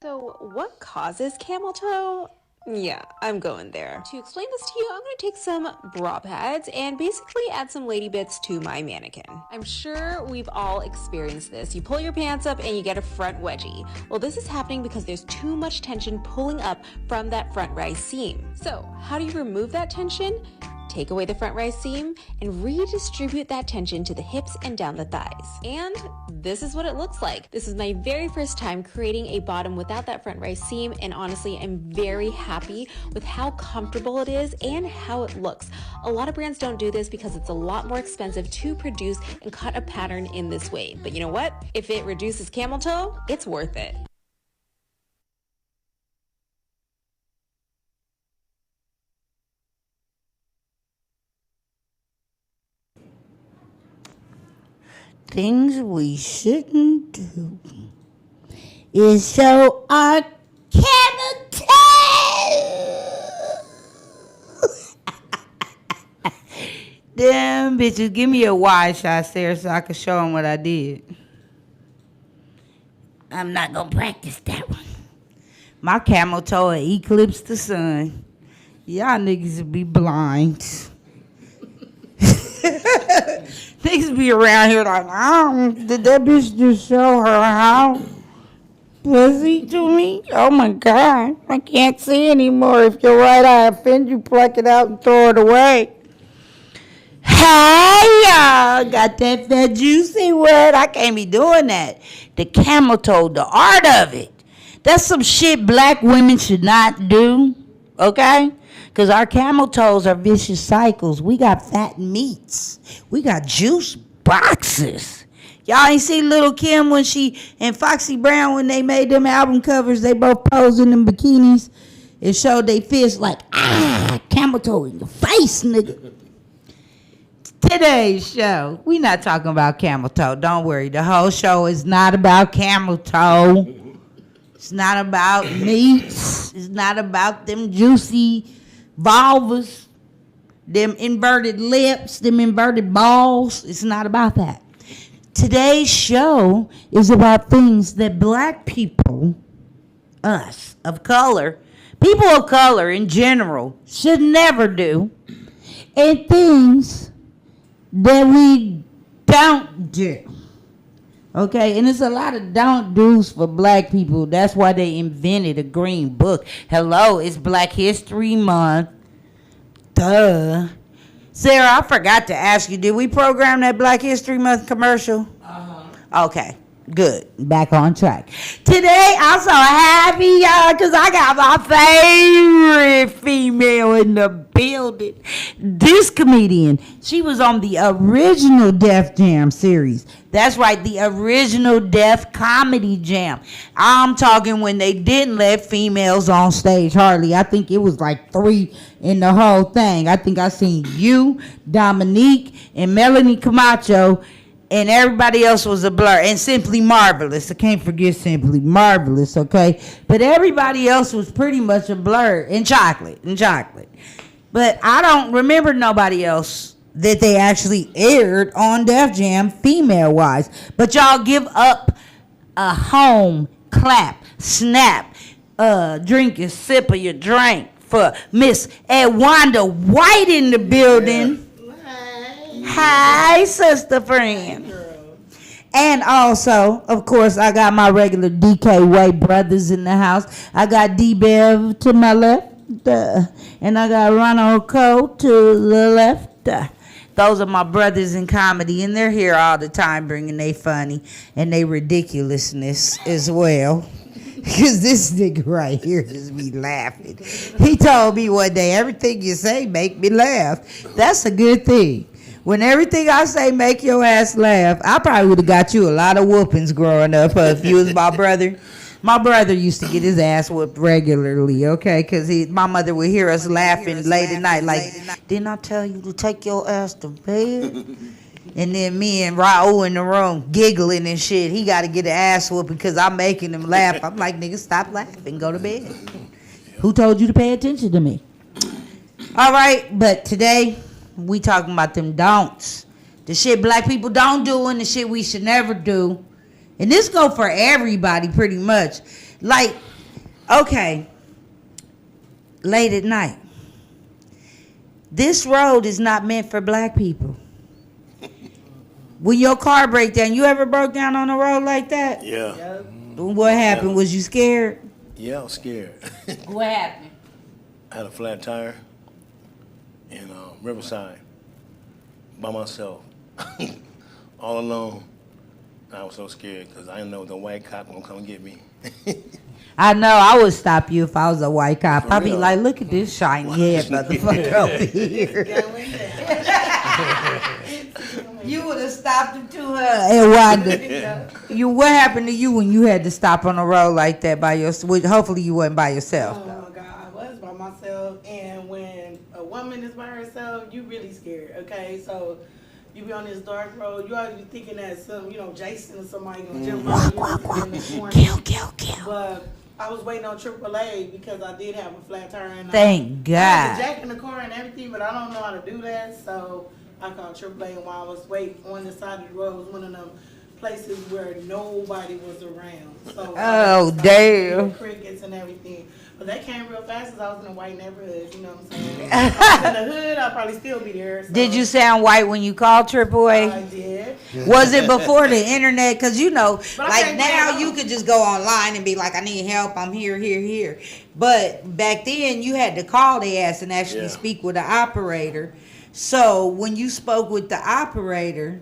So what causes camel toe? Yeah, I'm going there. To explain this to you, I'm going to take some bra pads and basically add some lady bits to my mannequin. I'm sure we've all experienced this. You pull your pants up and you get a front wedgie. Well, this is happening because there's too much tension pulling up from that front rise seam. So how do you remove that tension? Take away the front rise seam and redistribute that tension to the hips and down the thighs. And this is what it looks like. This is my very first time creating a bottom without that front rise seam, and honestly, I'm very happy with how comfortable it is and how it looks. A lot of brands don't do this because it's a lot more expensive to produce and cut a pattern in this way. But you know what? If it reduces camel toe, it's worth it. Things we shouldn't do is show our camel toe. Damn bitches, give me a wide shot, Sarah, so I can show them what I did. I'm not gonna practice that one. My camel toe will eclipse the sun. Y'all niggas will be blind. Niggas be around here like, did that bitch just show her how pussy to me? Oh my God, I can't see anymore. If your right eye offends you, pluck it out and throw it away. Hey y'all, got that fat juicy word? I can't be doing that. The camel toe, the art of it. That's some shit black women should not do, okay? Because our camel toes are vicious cycles. We got fat meats. We got juice boxes. Y'all ain't see Little Kim when she and Foxy Brown when they made them album covers, they both posed in them bikinis. It showed they fists like, camel toe in your face, nigga. Today's show, we not talking about camel toe. Don't worry. The whole show is not about camel toe. It's not about meats. It's not about them juicy vulvas, them inverted lips, them inverted balls. It's not about that. Today's show is about things that black people, us of color, people of color in general, should never do, and things that we don't do. Okay, and it's a lot of don't do's for black people. That's why they invented a green book. Hello, it's Black History Month. Duh. Sarah, I forgot to ask you, did we program that Black History Month commercial? Uh-huh. Okay, good. Back on track. Today, I'm so happy, y'all, because I got my favorite female in the building. This comedian, she was on the original Def Jam series. That's right, the original Def Comedy Jam. I'm talking when they didn't let females on stage hardly. I think it was like 3 in the whole thing. I think I seen you, Dominique, and Melanie Camacho, and everybody else was a blur. And Simply Marvelous. I can't forget Simply Marvelous, okay? But everybody else was pretty much a blur. And chocolate. But I don't remember nobody else that they actually aired on Def Jam female-wise. But y'all give up a home clap, snap, drink a sip of your drink for Miss Edwonda White in the building. Hi, sister friend. And also, of course, I got my regular DK Way brothers in the house. I got D-Bev to my left, and I got Ronald Cole to the left. Those are my brothers in comedy, and they're here all the time bringing they funny and they ridiculousness as well. Because this nigga right here just be laughing. He told me one day, everything you say make me laugh. That's a good thing. When everything I say make your ass laugh, I probably would have got you a lot of whoopings growing up if you was my brother. My brother used to get his ass whooped regularly, okay? Because my mother would hear us laughing late at night like, didn't I tell you to take your ass to bed? And then me and Raul in the room giggling and shit. He got to get an ass whooping because I'm making him laugh. I'm like, nigga, stop laughing. Go to bed. Who told you to pay attention to me? All right, but today we talking about them don'ts. The shit black people don't do and the shit we should never do. And this go for everybody pretty much. Like, Okay. Late at night. This road is not meant for black people. When your car break down, you ever broke down on a road like that? Yeah. What happened? Yeah. Was you scared? Yeah, I was scared. What happened? I had a flat tire in Riverside by myself, all alone. I was so scared because I didn't know the white cop gonna come and get me. I know. I would stop you if I was a white cop. For I'd be real? like, look at this shiny head motherfucker over here. You would have stopped him to her. And what happened to you when you had to stop on a road like that by yourself? Hopefully you wasn't by yourself. Oh my God, I was by myself, and when a woman is by herself, you really scared. Okay, so you be on this dark road, you already thinking that Jason or somebody gonna jump out you in the corner. Kill. But I was waiting on AAA because I did have a flat tire, and Thank I had God. the jack in the car and everything, but I don't know how to do that, so I called AAA, and while I was waiting on the side of the road, it was one of them places where nobody was around. So Oh, damn. crickets and everything. But they came real fast as I was in a white neighborhood, you know what I'm saying? If I was in the hood, I'd probably still be there. So Did you sound white when you called AAA? I did. Was it before the internet? Because, But I like can't now tell. you could just go online and be like, I need help. I'm here. But back then you had to call their ass and actually Yeah. speak with the operator. So when you spoke with the operator,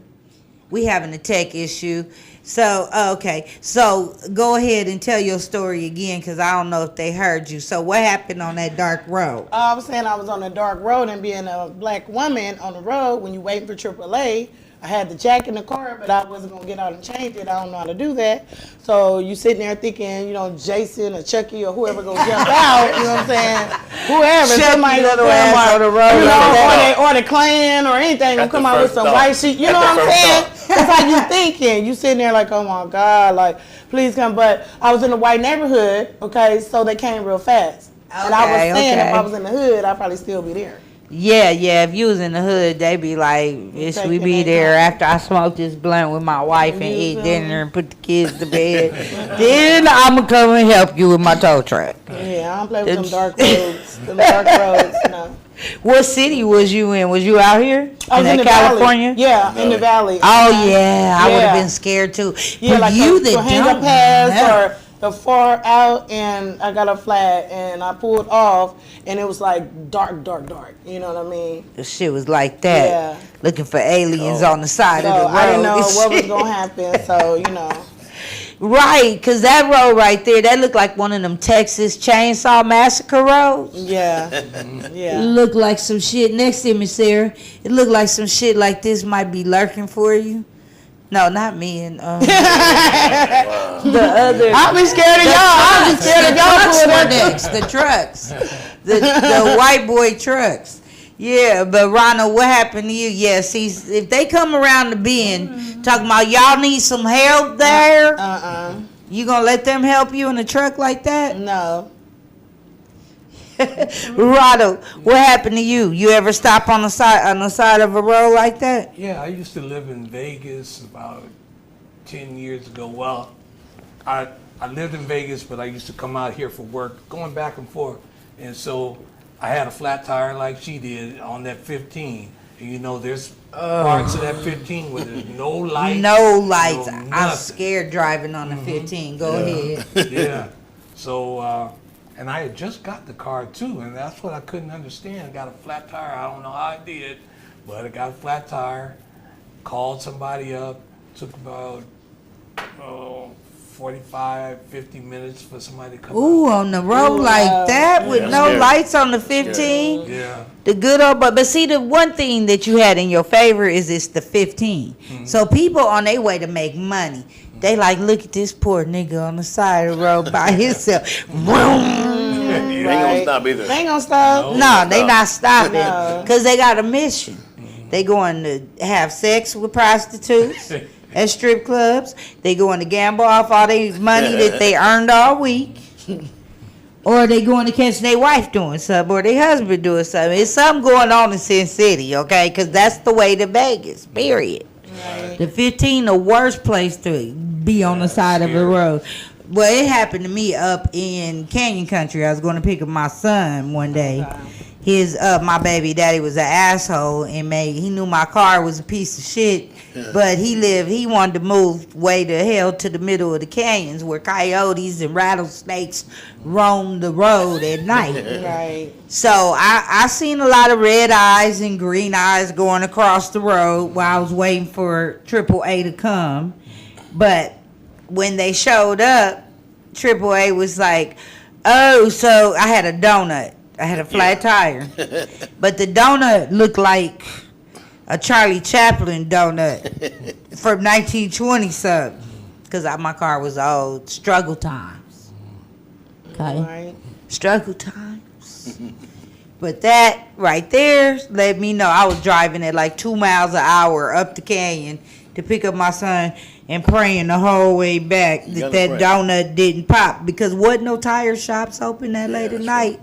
we having a tech issue. So, okay. So go ahead and tell your story again because I don't know if they heard you. So what happened on that dark road? I was saying I was on a dark road, and being a black woman on the road, when you waiting for AAA, I had the jack in the car, but I wasn't going to get out and change it. I don't know how to do that. So you sitting there thinking, Jason or Chucky or whoever going to jump out, you know what I'm saying? Whoever, Chucky somebody going to little come ass out, on the road you like know, or the Klan or anything going That's to come the out with first some thought. white sheet. You know That's what the I'm saying? first That's how you thinking. You sitting there like, oh my God, like, please come. But I was in a white neighborhood, okay, so they came real fast. And I was Okay, saying okay. if I was in the hood, I'd probably still be there. Yeah. If you was in the hood, they be like, bitch, we Taking be their there time. after I smoke this blunt with my wife and You eat feel dinner me? and put the kids to bed. Then I'ma come and help you with my tow truck. Yeah, I don't play with them dark roads. Them dark roads, no. What city was you in? Was you out here? I was in the California? Valley. Yeah, in the valley. Oh yeah, I would have Yeah. been scared too. Yeah, For like you the that hang don't up pass know. or the far out, and I got a flat, and I pulled off, and it was like dark. You know what I mean? The shit was like that. Yeah. Looking for aliens Oh. on the side So of the road. I didn't know and what was shit. gonna happen. So Right, because that road right there, that looked like one of them Texas Chainsaw Massacre roads. yeah. It looked like some shit. Next to me, Sarah. It looked like some shit like this might be lurking for you. No, not me. And the other. I'll be scared of y'all. I'll be scared of y'all trucks pulling were that. next. The trucks. The white boy trucks. Yeah, but Ronald, what happened to you? Yeah, see, if they come around the bend talking about y'all need some help there, you gonna let them help you in a truck like that? No. Ronald, what happened to you? You ever stop on the side of a road like that? Yeah, I used to live in Vegas about 10 years ago. Well, I lived in Vegas, but I used to come out here for work, going back and forth. And so I had a flat tire like she did on that 15. And there's parts of that 15 where there's no lights. No lights. I'm nothing. scared driving on the 15. Go ahead. Yeah. So, and I had just got the car too, and that's what I couldn't understand. I got a flat tire. I don't know how I did, but I got a flat tire. Called somebody up. Took about 45, 50 minutes for somebody to come Ooh, out. on the road like that with That's no scary. lights on the 15. Yeah. The good old, but see, the one thing that you had in your favor is it's the 15. So people on their way to make money, they like, look at this poor nigga on the side of the road by himself. They ain't gonna stop either. They ain't gonna stop. No, they not stopping No. because they got a mission. They going to have sex with prostitutes at strip clubs. They going to gamble off all their money that they earned all week. Or they going to catch their wife doing something or their husband doing something. It's something going on in Sin City, okay? Because that's the way to Vegas, period. Right. The 15, the worst place to be on the side of the road. Well, it happened to me up in Canyon Country. I was going to pick up my son one day. My baby daddy was an asshole and he knew my car was a piece of shit, but he wanted to move way to hell to the middle of the canyons where coyotes and rattlesnakes roam the road at night. Right. So I seen a lot of red eyes and green eyes going across the road while I was waiting for AAA to come. But when they showed up, AAA was like, oh, so I had a donut. I had a flat tire. But the donut looked like a Charlie Chaplin donut from 1920 something. Because my car was old. Struggle times. Okay? Right. Struggle times. But that right there let me know I was driving at like 2 miles an hour up the canyon to pick up my son and praying the whole way back that donut didn't pop. Because wasn't no tire shops open that late at night.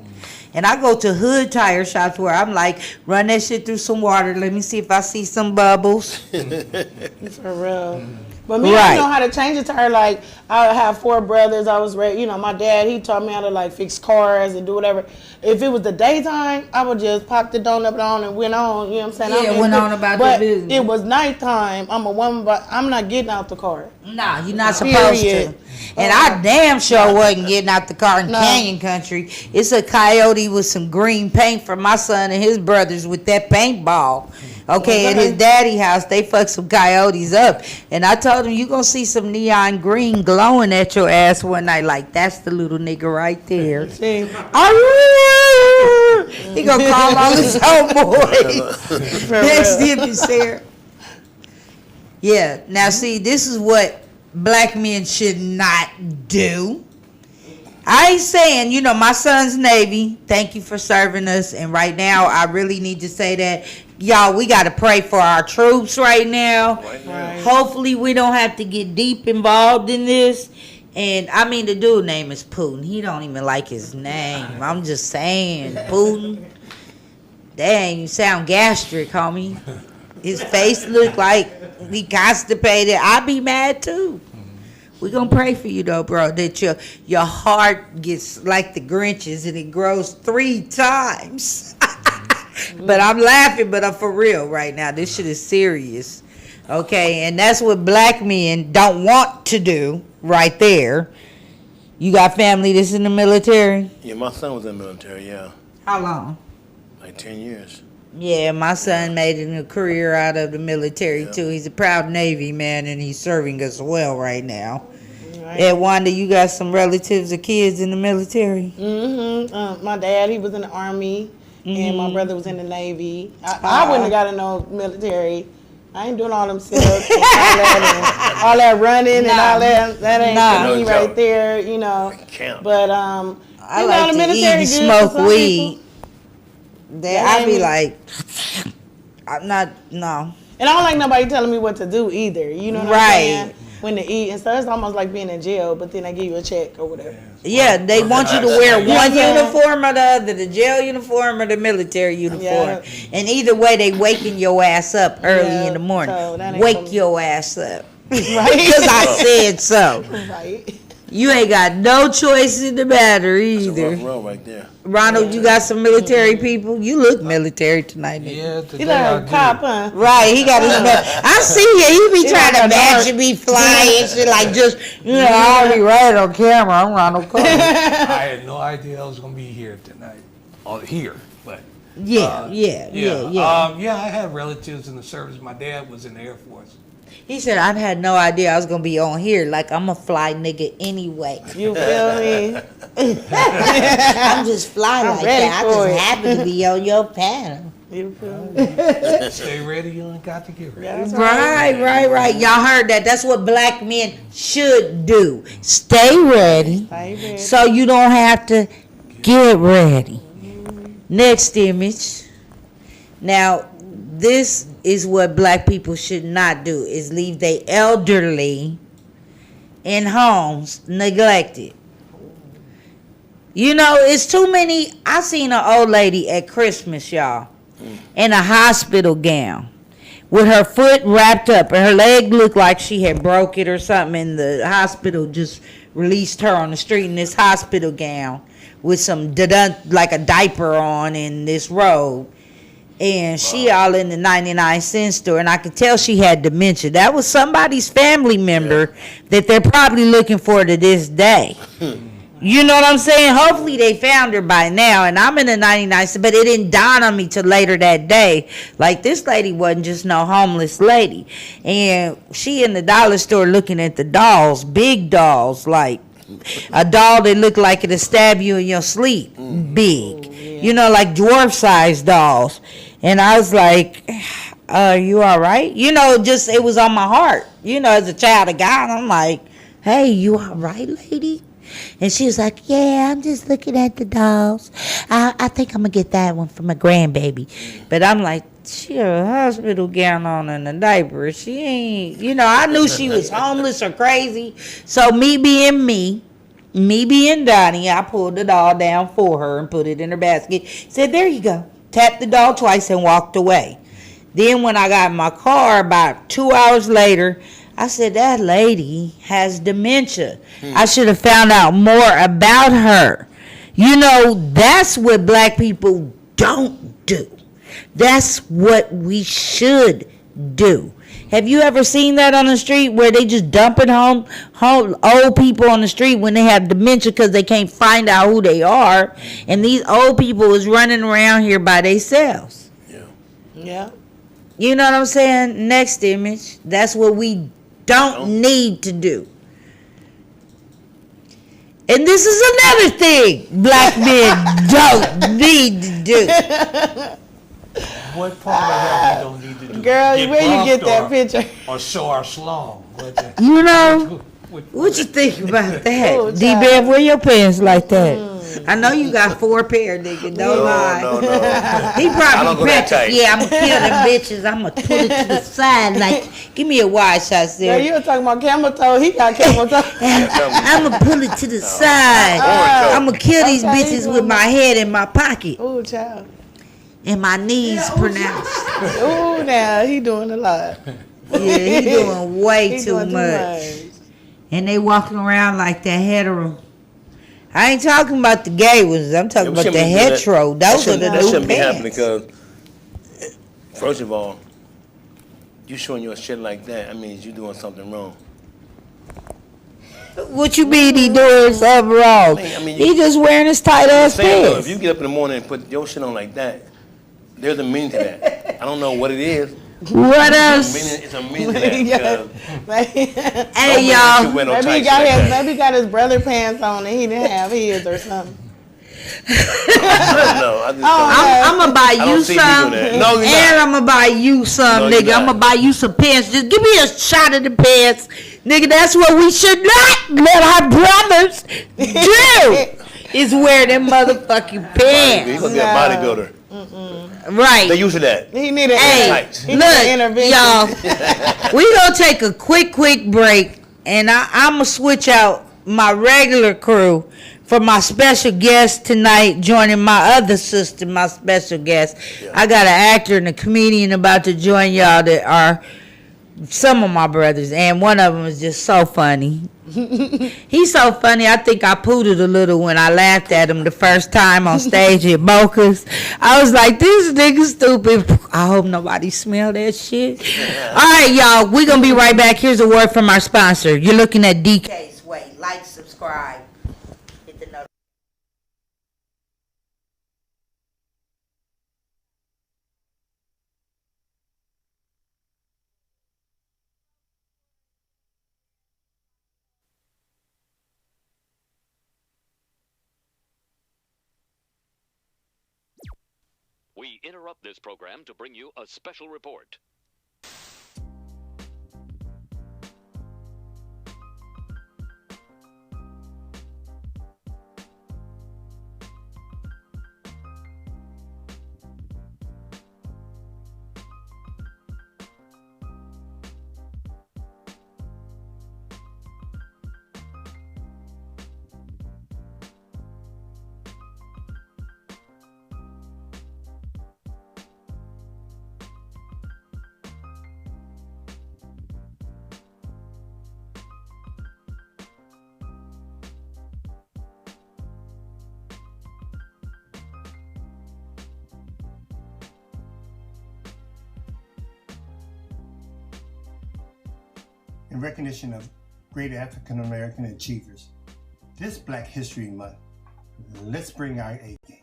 And I go to hood tire shops where I'm like, run that shit through some water. Let me see if I see some bubbles. For real. But me, I know how to change a tire. Like, I have 4 brothers. I was ready. My dad, he taught me how to, like, fix cars and do whatever. If it was the daytime, I would just pop the donut on and went on. You know what I'm saying? Yeah, went on about the business. But it was nighttime. I'm a woman, but I'm not getting out the car. Nah, you're not supposed to. And I damn sure wasn't getting out the car in Canyon Country. It's a coyote with some green paint for my son and his brothers with that paintball. Okay, at his daddy house, they fucked some coyotes up. And I told him, you gonna see some neon green glowing at your ass one night. Like, that's the little nigga right there. He gonna call all his homeboys. Next him is there. Yeah, now see, this is what black men should not do. I ain't saying, my son's Navy. Thank you for serving us. And right now, I really need to say that, y'all, we got to pray for our troops right now. Right. Hopefully, we don't have to get deep involved in this. And, I mean, the dude's name is Putin. He don't even like his name. I'm just saying, Putin. Dang, you sound gastric, homie. His face look like he constipated. I'd be mad, too. We're going to pray for you, though, bro, that your heart gets like the Grinch's and it grows 3 times. But I'm laughing, but I'm for real right now. This shit is serious. Okay, and that's what black men don't want to do right there. You got family that's in the military? Yeah, my son was in the military, yeah. How long? Like 10 years. Yeah, my son made a career out of the military, too. He's a proud Navy man, and he's serving us well right now. Right. Edwonda, you got some relatives or kids in the military? Mm-hmm. My dad, he was in the Army, and my brother was in the Navy. I wouldn't have got in no military. I ain't doing all them sit-ups and all that running and all that. That ain't for me right there, But, I like to eat and smoke weed. I be like, I'm not, no. And I don't like nobody telling me what to do either. You know what I'm saying? When to eat and stuff. It's almost like being in jail, but then they give you a check or whatever. Yeah, they want you to wear one uniform or the other, the jail uniform or the military uniform. Yeah. And either way, they waking your ass up early in the morning. So wake your ass up. Right? Because I said so. Right. You ain't got no choice in the matter either. That's a rough road right there. Ronald, you got some military people? You look military tonight, nigga. Yeah, today he like a cop, huh? Right, he got his I see you. He be trying to match and be flying and shit like just, I already right on camera. I'm Ronald Cole. I had no idea I was going to be here tonight. Here, but. Yeah. I had relatives in the service. My dad was in the Air Force. He said, I had no idea I was going to be on here. Like, I'm a fly nigga anyway. You feel me? I'm just fly like that. I just happen to be on your panel. You feel me? Stay ready, you ain't got to get ready. Right. Y'all heard that. That's what black men should do. Stay ready. So you don't have to get ready. Next image. Now, this is what black people should not do, is leave their elderly in homes neglected. It's too many. I seen an old lady at Christmas, y'all, in a hospital gown with her foot wrapped up and her leg looked like she had broke it or something, and the hospital just released her on the street in this hospital gown with some like a diaper on in this robe. And she all in the 99-cent store, and I could tell she had dementia. That was somebody's family member that they're probably looking for to this day. You know what I'm saying? Hopefully they found her by now, and I'm in the 99-cent, but it didn't dawn on me till later that day. Like, this lady wasn't just no homeless lady. And she in the dollar store looking at the dolls, big dolls, like a doll that looked like it'll stab you in your sleep, big. You know, like dwarf-sized dolls. And I was like, you all right? You know, just it was on my heart. You know, as a child of God, I'm like, hey, you all right, lady? And she was like, yeah, I'm just looking at the dolls. I think I'm going to get that one for my grandbaby. But I'm like, she had a hospital gown on and a diaper. She ain't, you know, I knew she was homeless or crazy. So me being Donnie, I pulled the doll down for her and put it in her basket. Said, there you go. Tapped the doll twice and walked away. Then when I got in my car about 2 hours later, I said, that lady has dementia. I should have found out more about her. You know, that's what black people don't do. That's what we should do. Have you ever seen that on the street where they just dumping home old people on the street when they have dementia because they can't find out who they are? And these old people is running around here by themselves. Yeah. You know what I'm saying? Next image. That's what we don't need to do. And this is another thing black men don't need to do. What part of that we don't need to do? Girl, where you get that picture? Or show our schlong. You know, what you think about that? Oh, D-Bev, wear your pants like that. I know you got 4 pair, nigga. Don't lie. No. He probably practiced. Yeah, I'm gonna kill them bitches. I'm gonna put it to the side. Like, give me a wide shot, Yeah, there. you were talking about camel toe. He got camel toe. I'm gonna pull it to the side. I'm gonna kill these bitches with my head in my pocket Ooh, child. and my knees pronounced. Ooh, now he doing a lot. Yeah, he doing way He too doing much. And they walking around like that hetero. I ain't talking about the gay ones. I'm talking about the hetero. Those are the That new shouldn't be happening pants. because, first of all, you showing your shit like that, that means you doing something wrong. What you mean he doing something wrong? I mean, He just wearing his tight ass pants. If you get up in the morning and put your shit on like that, there's a meaning to that. I don't know what it is. What else? It's a meaning to that. Hey y'all. Maybe he got his brother pants on and he didn't have his or something. No, I just I'm gonna buy you some, No, and I'm gonna buy you some, nigga. I'm gonna buy you some pants. Just give me a shot of the pants, nigga. That's what we should not let our brothers do. Is wear them motherfucking pants. He's gonna be a bodybuilder. Right. They used to that. He needed look, y'all. We gonna take a quick break, and I'm gonna switch out my regular crew for my special guest tonight, joining my other sister, my special guest. Yeah. I got an actor and a comedian about to join y'all that are some of my brothers, and one of them is just so funny. He's so funny, I think I pooted a little when I laughed at him the first time on stage at Boca's. I was like, this nigga stupid. I hope nobody smell that shit. All right, y'all, we're going to be right back. Here's a word from our sponsor. You're looking at DK's Way. Like, subscribe. Hit the notification. We interrupt this program to bring you a special report. in recognition of great African American achievers. This Black History Month, let's bring our A game.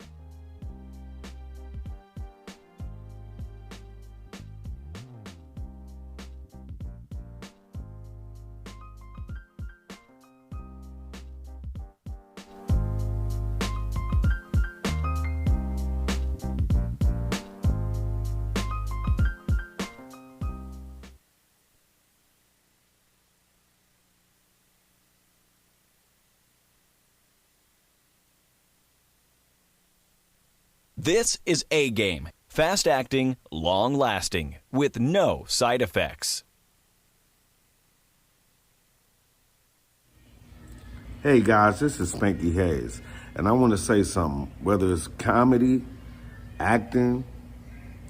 This is A Game. Fast acting, long lasting, with no side effects. Hey guys, this is Smokey Hayes, and I want to say something, whether it's comedy, acting,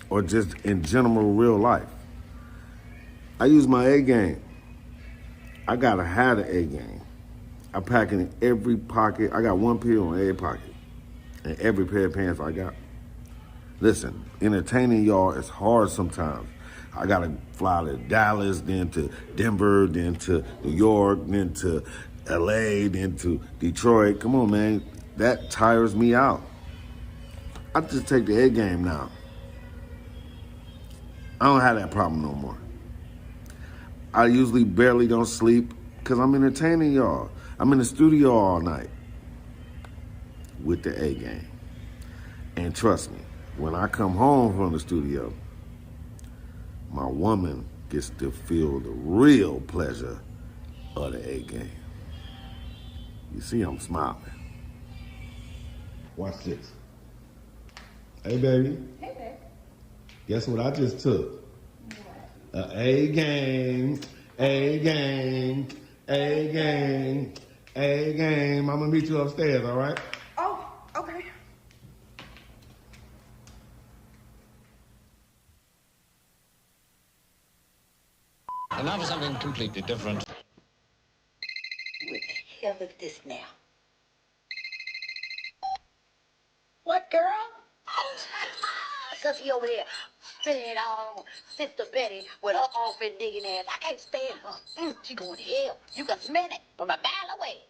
or just in general real life. I use my A game. I gotta have the A game. I pack it in every pocket. I got one pill in every pocket, and every pair of pants I got. Listen, entertaining y'all is hard sometimes. I gotta fly to Dallas, then to Denver, then to New York, then to LA, then to Detroit. Come on, man. That tires me out. I just take the A game now. I don't have that problem no more. I usually barely don't sleep because I'm entertaining y'all. I'm in the studio all night with the A game. And trust me, when I come home from the studio, my woman gets to feel the real pleasure of the A game. You see, I'm smiling. Watch this. Hey, baby. Hey, babe. Guess what I just took? What? A game, A game, A game, A game. I'm gonna meet you upstairs, all right? Oh, okay. And now for something completely different. What the hell is this now? What, girl? Cause he over there spinning on Sister Betty with her off-in digging ass. I can't stand her. She going to hell. You can smell it from a mile away.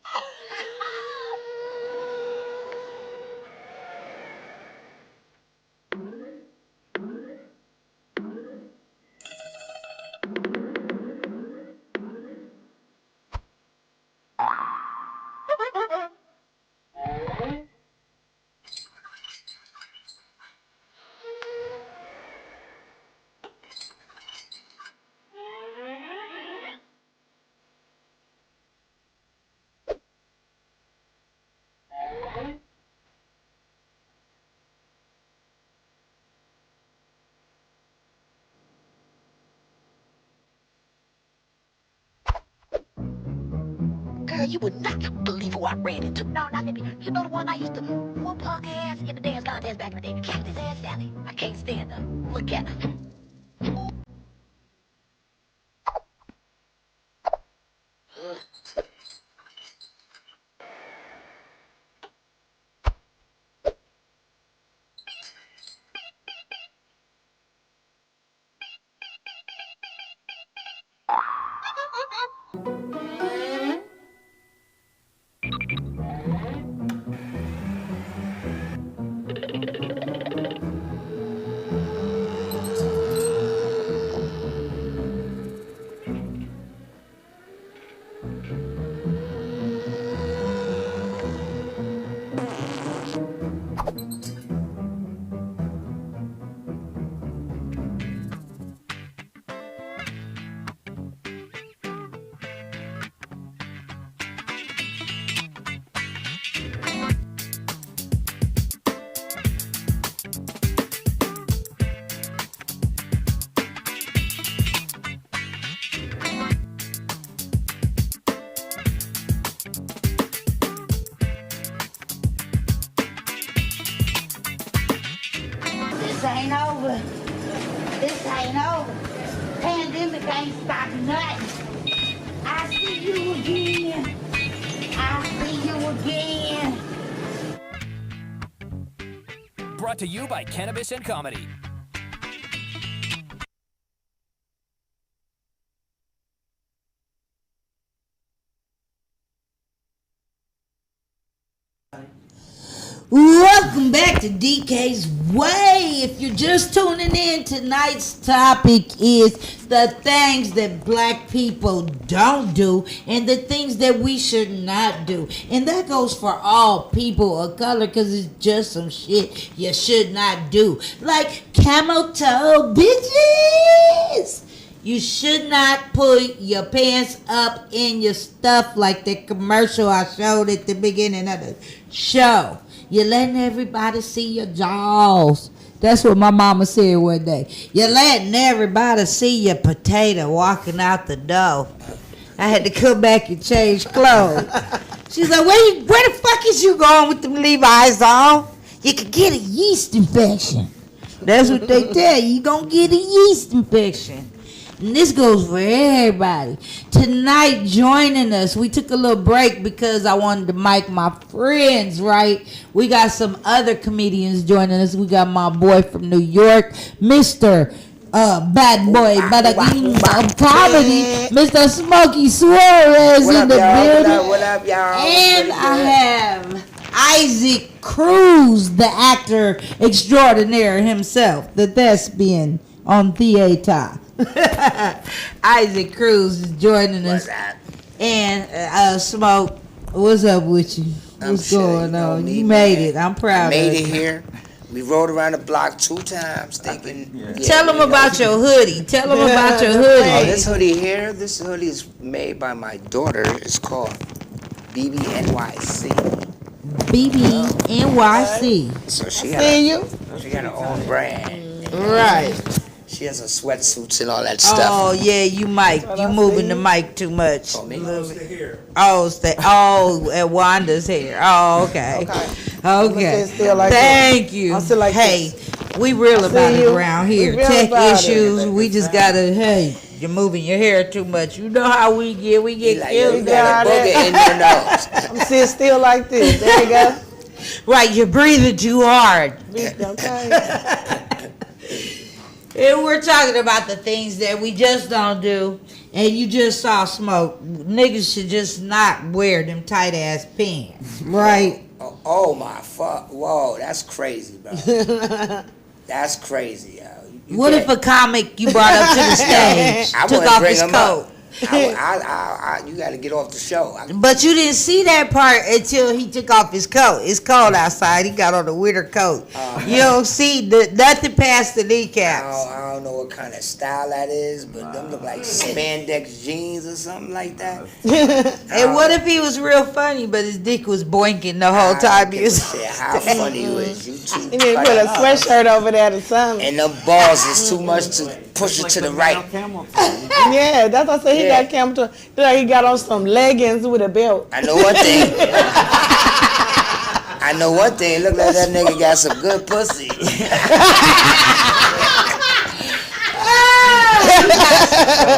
Girl, you would not believe who I ran into. No, not maybe. You know the one I used to whoop her ass in the dance contest back in the day. Kept his ass down. I can't stand her. Look at her. Ain't over. This ain't over. Pandemic ain't stopping nothing. I see you again. I see you again. Brought to you by Cannabis and Comedy. Welcome back to DK's Way. If you're just tuning in, tonight's topic is the things that black people don't do and the things that we should not do. And that goes for all people of color because it's just some shit you should not do. Like camel toe bitches. You should not put your pants up in your stuff like the commercial I showed at the beginning of the show. You're letting everybody see your jaws. That's what my mama said one day. You're letting everybody see your potato walking out the door. I had to come back and change clothes. She's like, where the fuck is you going with them Levi's on? You could get a yeast infection. That's what they tell you. You're going to get a yeast infection. And this goes for everybody. Tonight, joining us, we took a little break because I wanted to mic my friends, right? We got some other comedians joining us. We got my boy from New York, Mr. Bad Boy Badaging of Comedy, Mr. Smokey Suarez in the building. What up, y'all? And I have Isaac Cruz, the actor extraordinaire himself, the thespian on theater. Isaac Cruz is joining us. And Smoke, what's up with you? What's going on? You made it. I'm proud of you. Made it here. We rode around the block 2 times thinking. Tell them about your hoodie. Tell them about your hoodie. Oh, this hoodie here, this hoodie is made by my daughter. It's called BBNYC. BBNYC. So she got her own brand. Right. She has her sweatsuits and all that stuff. Oh yeah, you moving the mic too much. Oh, me? Edwonda's hair. Oh, okay. Thank you. Hey, we real about it around here. Tech issues. We just gotta. Hey, you're moving your hair too much. You know how we get. We get killed. You got a booger in your nose. I'm sitting still like this. There you go. Right, you're breathing too hard. Okay. And we're talking about the things that we just don't do. And you just saw Smoke. Niggas should just not wear them tight ass pants. Right? Oh my fuck. Whoa, that's crazy, bro. That's crazy, yo. What if a comic you brought up to the stage took off his coat? You got to get off the show. But you didn't see that part until he took off his coat. It's cold outside. He got on a winter coat. You don't see nothing past the kneecaps. I don't know what kind of style that is, but them look like spandex jeans or something like that. And what if he was real funny, but his dick was boinking the whole time he was on how funny you is. You too. He need to put a sweatshirt over there or something. And them balls is too much to push it to the right. Yeah, that's what I said. He got camel toe. Like he got on some leggings with a belt. I know one thing. Look like that nigga got some good pussy.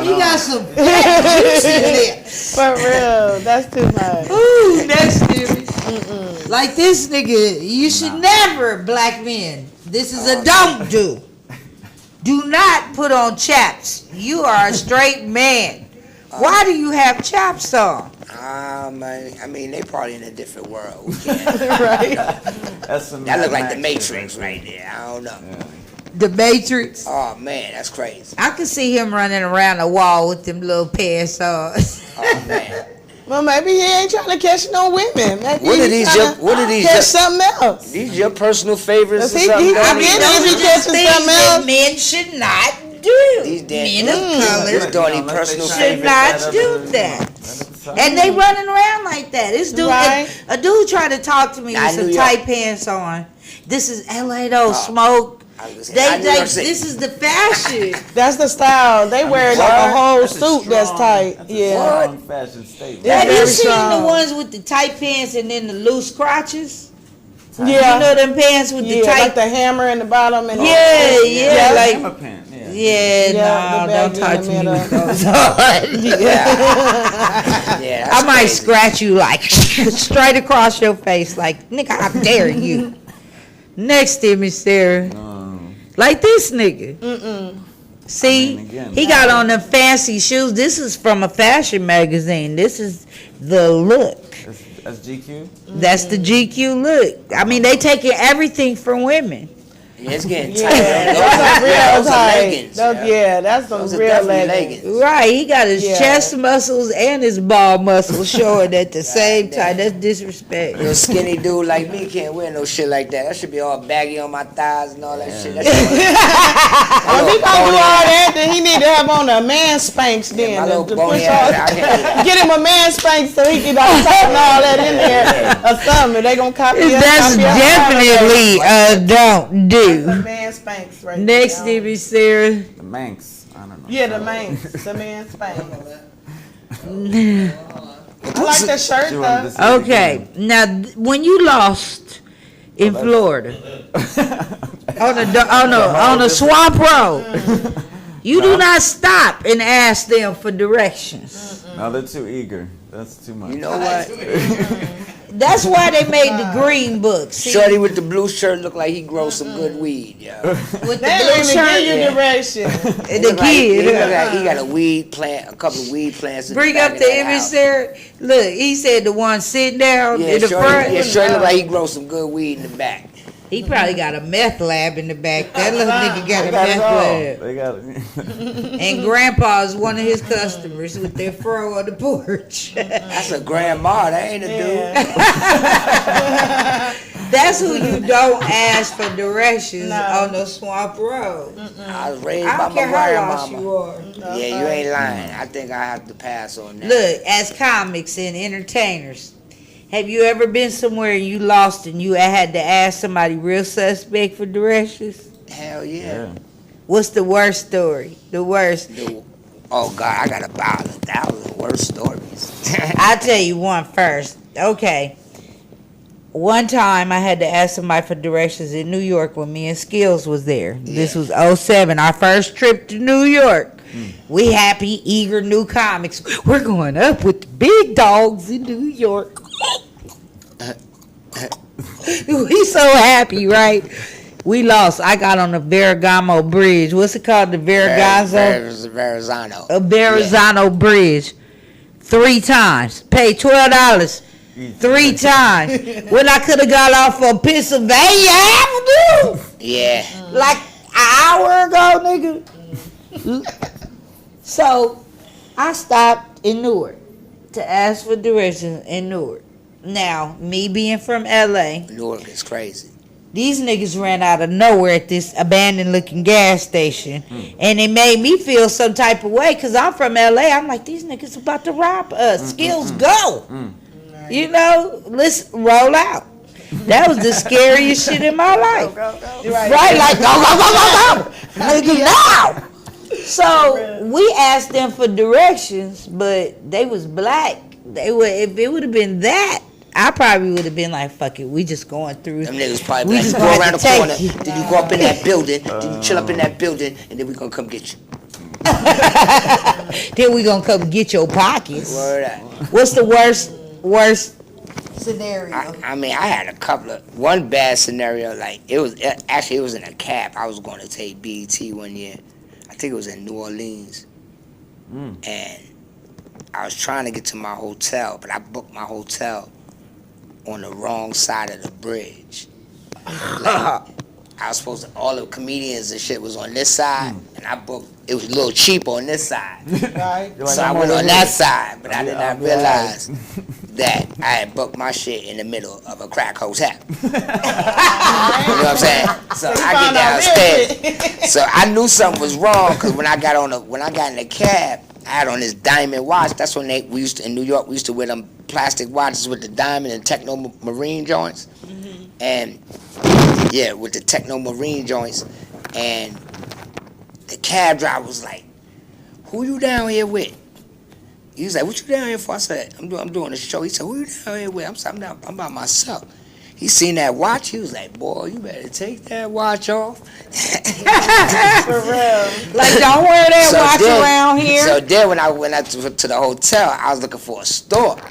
He got some juice. For real, that's too much. Ooh, that's serious. Like this nigga, you should never, black men. This is a don't do. Do not put on chaps. You are a straight man. Why do you have chaps on? I mean, they probably in a different world. Right? That look like the Matrix right there. I don't know. Yeah. The Matrix? Oh, man, that's crazy. I could see him running around the wall with them little pants on. Oh, man. Well, maybe he ain't trying to catch no women. Maybe What are these? Catch something else. These your personal favorites or He something? Men should not do. These men of color personal should not do that. And they running around like that. This dude, a dude tried to talk to me with some tight pants on. This is LA though, Smoke. This is the fashion. That's the style. They wear like a whole suit that's tight. Yeah. Fashion statement. Have you seen the ones with the tight pants and then the loose crotches? Yeah. You know them pants with the tight, like the hammer in the bottom and like hammer pants. Don't touch me with those on. I might scratch you like straight across your face, like nigga, I dare you. Next to me, Sarah. Like this nigga. See, he got on them fancy shoes. This is from a fashion magazine. This is the look. That's GQ? That's the GQ look. I mean, they taking everything from women. Yeah, it's getting tight. Yeah, Those are leggings. That's those real leggings. Right, he got his chest muscles and his ball muscles showing at the same time. That's disrespect. Little skinny dude like me can't wear no shit like that. That should be all baggy on my thighs and all that shit. If he gonna do all that, then he need to have on a man Spanx then. To push get him a man Spanx so he can tighten all that in there or something. They gonna copy us. That's definitely don't do. The man Spanx right Next there. to Sarah. The Manx. I don't know. Yeah, the man Spanx. I like that shirt though. Okay, now when you lost in Florida on a swamp road, you do not stop and ask them for directions. No, they're too eager. That's too much. You know what? That's why they made the green book. See? Shorty with the blue shirt look like he grows some good weed, yo. With They don't even give you direction. The kid. He got a weed plant, a couple of weed plants. Bring up the image there. Look, he said the one sitting down in the front. Yeah, Shorty look like he grows some good weed in the back. He probably got a meth lab in the back. That little nigga got a meth lab. They got it. And Grandpa is one of his customers with their fro on the porch. That's a grandma. That ain't a dude. That's who you don't ask for directions on the swamp road. I was raised I by don't my care how lost grandmama. you are. Yeah, you ain't lying. I think I have to pass on that. Look, as comics and entertainers, have you ever been somewhere and you lost and you had to ask somebody real suspect for directions? Hell yeah. What's the worst story? The worst. Oh God, I got about 1,000 worst stories. I'll tell you one first. Okay. One time I had to ask somebody for directions in New York when me and Skills was there. Yeah. This was 2007, our first trip to New York. We happy, eager new comics. We're going up with the big dogs in New York. We so happy, right? We lost. I got on the Verrazano Bridge. What's it called? The Verrazano. A Verrazano Bridge. 3 times. Paid $12. 3 times. When I could have got off of Pennsylvania Avenue. Yeah. Like an hour ago, nigga. So I stopped in Newark to ask for directions in Newark. Now, me being from LA, Newark is crazy. These niggas ran out of nowhere at this abandoned looking gas station. And it made me feel some type of way because I'm from LA. I'm like, these niggas about to rob us. Skills, go. You know, let's roll out. That was the scariest shit in my life. Right, like, go. Nigga, now. So we asked them for directions, but they was black. They would, if it would have been that, I probably would have been like, fuck it, we just going through. Them niggas probably like, you go around the corner, then you go up in that building, then you chill up in that building, and then we gonna come get you. Then we gonna come get your pockets. Word up. What's the worst scenario? I mean, I had a couple of, one bad scenario, like, it was in a cab. I was going to take BET one year. I think it was in New Orleans. And I was trying to get to my hotel, but I booked my hotel on the wrong side of the bridge. Like, I was supposed to, all the comedians and shit was on this side, and I booked, it was a little cheap on this side. Right. So I went on that side, but I did not realize that I had booked my shit in the middle of a crack hotel. You know what I'm saying? So I get downstairs. So I knew something was wrong, because when I got in the cab, I had on this diamond watch. That's when in New York, we used to wear them plastic watches with the diamond and techno marine joints. And yeah, with the techno marine joints. And the cab driver was like, who you down here with? He was like, what you down here for? I said, I'm doing a show. He said, who you down here with? I'm by myself. He seen that watch. He was like, boy, you better take that watch off. For real. Like, don't wear that watch around here. So then when I went out to the hotel, I was looking for a store.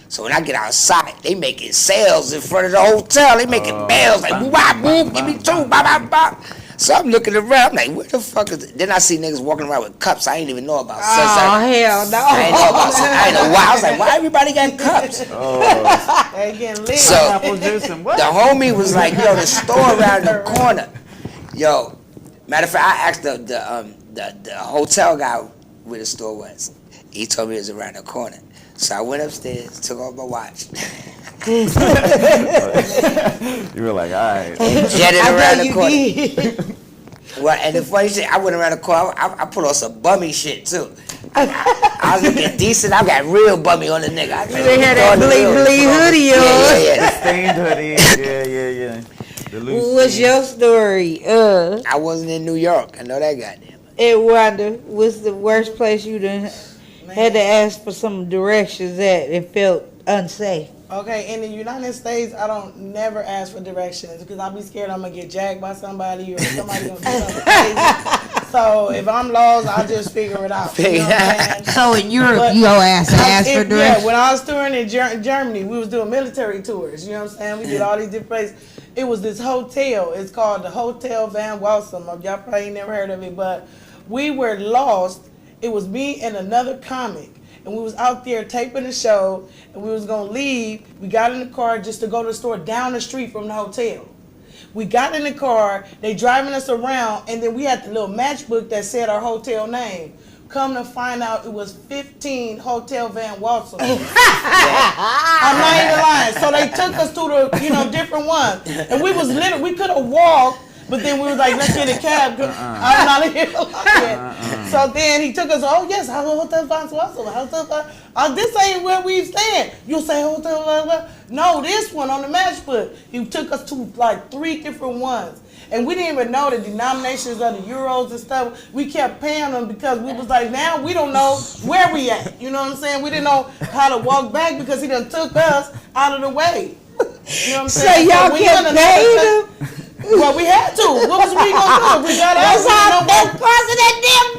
So when I get outside, they making sales in front of the hotel. They making bells like, woo, wah, woo, give me 2, bop, bop, bop. So I'm looking around. I'm like, where the fuck is it? Then I see niggas walking around with cups I ain't even know about. Oh, hell no. I ain't know about. I ain't know why. I was like, why everybody got cups? They getting lit. So the homie was like, yo, the store around the corner. Yo, matter of fact, I asked the hotel guy where the store was. He told me it was around the corner. So I went upstairs, took off my watch. You were like, all right. And jetted around the corner. Well, and the funny shit, I went around the corner. I put on some bummy shit too. I was looking decent. I got real bummy on the nigga. They had that bleed hoodie on. Yeah. The stained hoodie. Yeah. The loose What's your story? I wasn't in New York. I know that goddamn. Edwonda, what's the worst place you done had to ask for some directions at and felt unsafe? Okay, in the United States, I don't never ask for directions because I'll be scared I'm gonna get jacked by somebody or somebody gonna do something crazy. So if I'm lost, I'll just figure it out. You know what I'm saying? So in Europe, you don't ask for directions? Yeah, when I was touring in Germany, we was doing military tours. You know what I'm saying? We did all these different places. It was this hotel. It's called the Hotel Van Walsum. Y'all probably ain't never heard of it, but we were lost. It was me and another comic. And we was out there taping the show, and we was gonna leave. We got in the car just to go to the store down the street from the hotel. We got in the car, they driving us around, and then we had the little matchbook that said our hotel name. Come to find out, it was 15 Hotel Van Walsum. I'm not even lying. So they took us to the, different ones, and we was literally, we could have walked. But then we was like, let's get a cab. I'm not here yet. So then he took us, oh yes, Hotel Van Walsum. This ain't where we stand. You'll say Hotel Van. No, this one on the matchbook. He took us to like 3 different ones. And we didn't even know the denominations of the euros and stuff. We kept paying them because we was like, now we don't know where we at. You know what I'm saying? We didn't know how to walk back because he done took us out of the way. You know what I'm saying? So y'all kept paying them? Well, we had to. What was we gonna do? We got out. That's causing that damn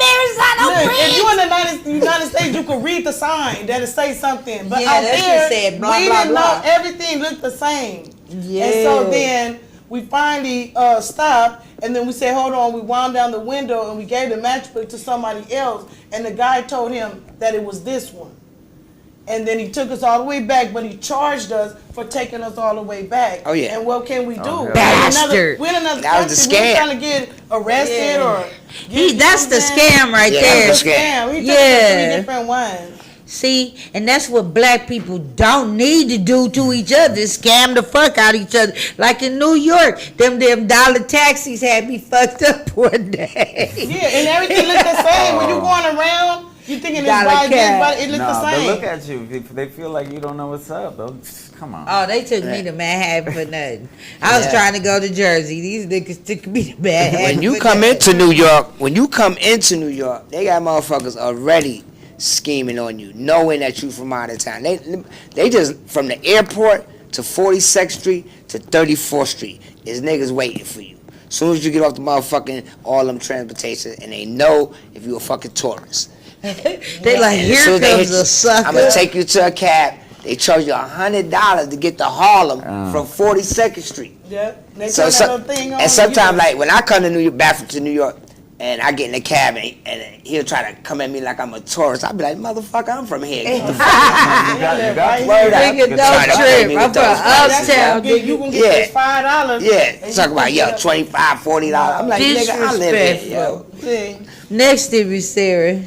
Look, if you in the United States, you could read the sign that'll say something. But out there, said blah, we blah, didn't blah. know everything looked the same. Yeah. And so then we finally stopped, and then we said, hold on. We wound down the window, and we gave the matchbook to somebody else, and the guy told him that it was this one. And then he took us all the way back, but he charged us for taking us all the way back. Oh, yeah. And what can we do? Bastard. We're in another That was country. the We're scam. trying to get arrested or... That's the scam right Yeah, there. that's the Scam. He took us to 3 different ones. See, and that's what black people don't need to do to each other, scam the fuck out of each other. Like in New York, them dollar taxis had me fucked up one day. Yeah, and everything looked the same. When you going around, you thinking it's by this, but it looked the same. They look at you. They feel like you don't know what's up, though. Come on. Oh, they took me to Manhattan for nothing. I was trying to go to Jersey. These niggas took me to Manhattan. When you come into New York, they got motherfuckers already scheming on you, knowing that you from out of town. They just, from the airport to 42nd Street to 34th Street, is niggas waiting for you. As soon as you get off the motherfucking all them transportation, and they know if you a fucking tourist. They like, here comes a sucker. I'm gonna take you to a cab. They charge you $100 to get to Harlem from 42nd Street. Yeah. They So, turn that little thing on. and sometimes, like when I come to New York, and I get in the cab and he'll try to come at me like I'm a tourist, I'll be like, motherfucker, I'm from here. Get the fuck out. You got Word up. Nigga, don't trip. I'm from uptown. You can get this $5. Yeah, talk about, yo, $25, $40. I'm like, nigga, I live here, yo. Next to me, Sarah.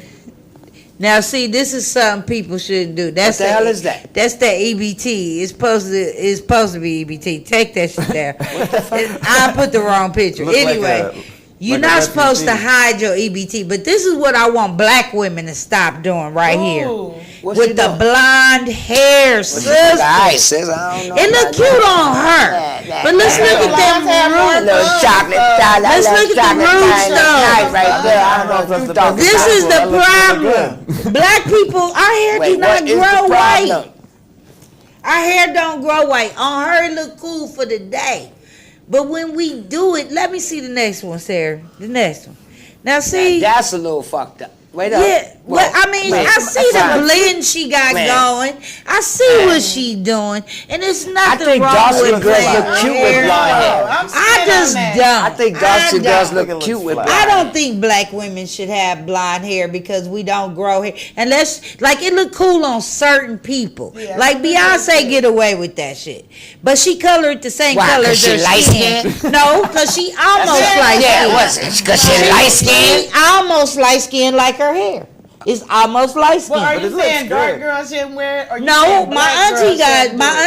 Now, see, this is something people shouldn't do. That's What the hell is that? That's that EBT. It's supposed to be EBT. Take that shit down. I put the wrong picture. Look Anyway, you're not supposed to hide your EBT, but this is what I want black women to stop doing right here. What's With she the doing? blonde hair, sister. Alright, sis, I don't know. It look cute on her. But let's look at them roots. Little chocolate style. Let's look at the roots, though. Right there. I don't know if you talking This is the problem. Black people, our hair do not grow white. Our hair don't grow white. On her, it look cool for the day. But when we do it, let me see the next one, Sarah. The next one. Now, see. That's a little fucked up. Wait up. Yeah, well, I mean, I see the blend she got going. I see what she doing, and there's nothing wrong with blonde hair. Cute with blonde hair. I just don't. I think dark-skinned girls look cute with blonde. I don't think black women should have blonde hair because we don't grow hair. Unless, like, it look cool on certain people. Yeah, like Beyonce get away with that shit. But she colored the same color as her skin. No, because she almost light skinned. Yeah, what's it? Because she light skinned? She almost light skinned like her hair. It's almost light skinned. Well, are you saying dark girls shouldn't wear it? Or no, my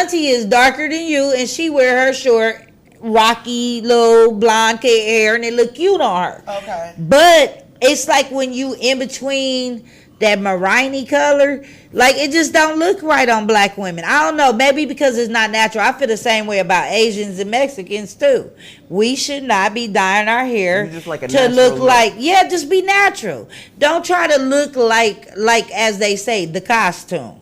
auntie is darker than you, and she wear her short, rocky, little blonde hair, and it look cute on her. Okay. But it's like when you in between that mariney color, like it just don't look right on black women. I don't know, maybe because it's not natural. I feel the same way about Asians and Mexicans too. We should not be dyeing our hair just like to look like, yeah, just be natural. Don't try to look like as they say, the costume.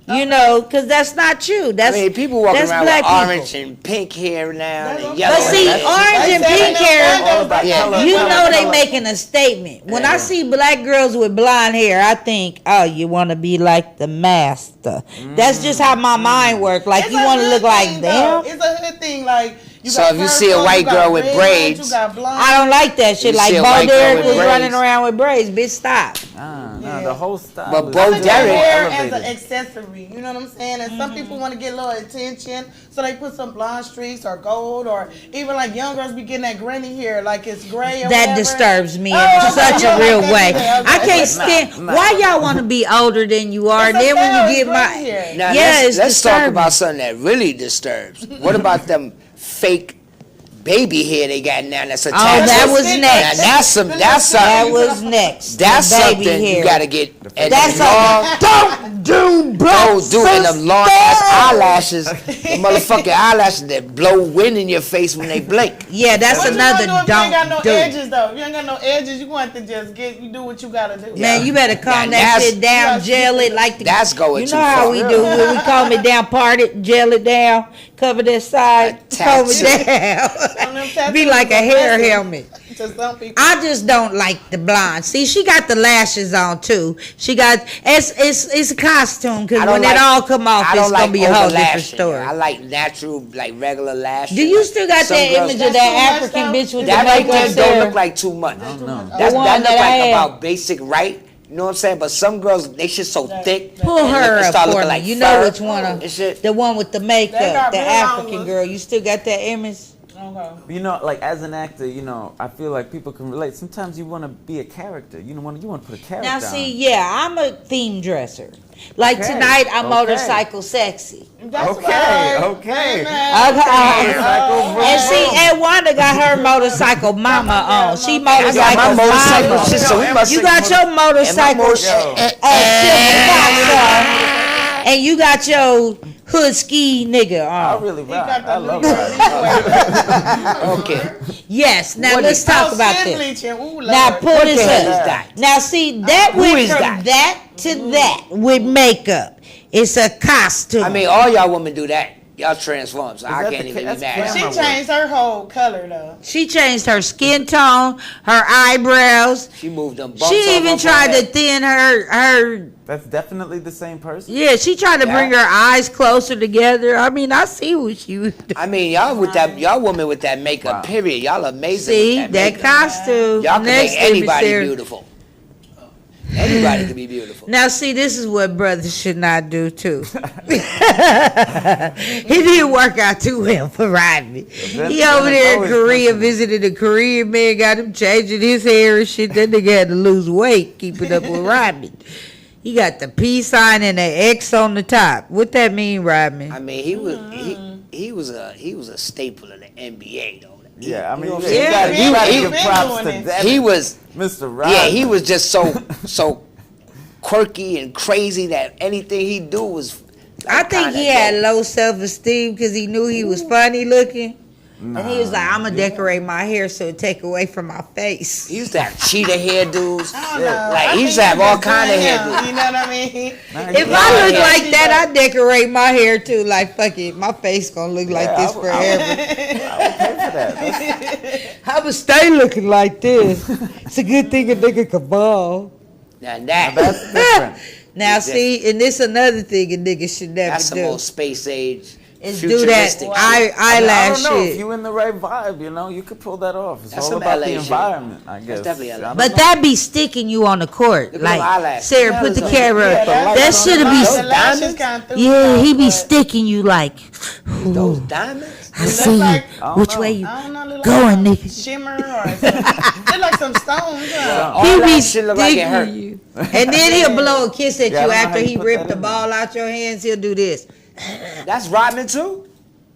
You know, because that's not you. That's, I mean, people walking around with orange and pink hair now. And yellow. But see, orange and pink hair, you know they making a statement. When I see black girls with blonde hair, I think, oh, you want to be like the master. That's just how my mind works. Like, you want to look like them. It's a hood thing, like. So if you see a white girl with braids, I don't like that shit. Like Bo Derek was running around with braids. Bitch, stop. No, the whole style. But Bo Derek as an accessory, you know what I'm saying? And some people want to get a little attention, so they put some blonde streaks or gold, or even like young girls be getting that granny hair, like it's gray. Or that disturbs me in such a real way. I can't stand. Why y'all want to be older than you are? And then when you get my now, let's talk about something that really disturbs. What about them fake baby hair they got now that's attached? Oh, that was next. Now, something. That was next. That's something hair. You gotta get. That's don't do blow. Don't do it. Them long ass eyelashes, the motherfucking eyelashes that blow wind in your face when they blink. Yeah, that's another don't do. You ain't got no edges though. If you ain't got no edges, you want to just do what you gotta do. Man, you better calm that shit down, gel it like the. That's going too far. You know how we do when we calm it down, part it, gel it down, cover that side, comb it down. Be like a hair helmet. I just don't like the blonde. See, she got the lashes on too. She got it's a costume because when it all come off, it's gonna be a whole different story. I like natural, like regular lashes. Do you still got that image of that African bitch with the makeup? That don't look like too much. That look like about basic right. You know what I'm saying? But some girls, they shit so thick. Pull her up for me. Like you know which one? The one with the makeup, the African girl. You still got that image? You know, like as an actor, you know, I feel like people can relate. Sometimes you want to be a character. You want to put a character. Now, see, I'm a theme dresser. Like tonight, I'm motorcycle sexy. Okay. And see, Edwonda got her motorcycle mama on. She motorcycle mama. You got your motorcycle and you got your hood ski nigga on. I really ride. I love riding. Okay. Yes. Now let's talk about this. Now pull this up. Now see, that went from that to that with makeup. It's a costume. I mean, all y'all women do that. Y'all transform, so I can't even be mad. She changed her whole color though. She changed her skin tone, her eyebrows. She moved them bumps. She even tried to thin her. That's definitely the same person. Yeah, she tried to bring her eyes closer together. I mean, I see what she was doing. I mean, y'all women with that makeup, period. Y'all amazing. See, with that costume. Y'all can make anybody beautiful. Anybody can be beautiful. Now, see, this is what brothers should not do, too. It didn't work out too well for Rodman. He over there in Korea, visited a Korean man, got him changing his hair and shit. That nigga had to lose weight keeping up with Rodman. He got the peace sign and the X on the top. What that mean, Rodman? I mean, he was a staple of the NBA, though. Yeah, I mean, you gotta give props to that. He was Mr. Rodman. Yeah, he was just so quirky and crazy that anything he do was. I think he had low self-esteem because he knew he was funny looking. And he was like, I'm going to decorate my hair so it take away from my face. He used to have cheetah hairdos. Like, he used to have all kind of hairdos. You know what I mean? If I look like that, I decorate my hair too. Like, fuck it, my face going to look like this forever. I would pay for that. I would stay looking like this. It's a good thing a nigga can ball. Now that's different. Now, see, and this another thing a nigga should never do. That's some old space age. is do that eyelash I don't know. shit. If you in the right vibe, you know, you could pull that off. It's That's all some about LA the shit. environment, I guess. That's definitely LA. But that be sticking you on the court. Look at them Like, eyelashes. Sarah, put the camera. That should The have lashes be. kind of threw Yeah, me he off, be but- sticking you like. Those diamonds? I see like- you. Which way you I don't know, look going, like nigga? shimmer or something. Look like some stones. Huh? All He that be shit look like it hurt. sticking you. And then he'll blow a kiss at Yeah, I you don't know after how you he put ripped that the in ball out your hands. He'll do this. That's Rodman too?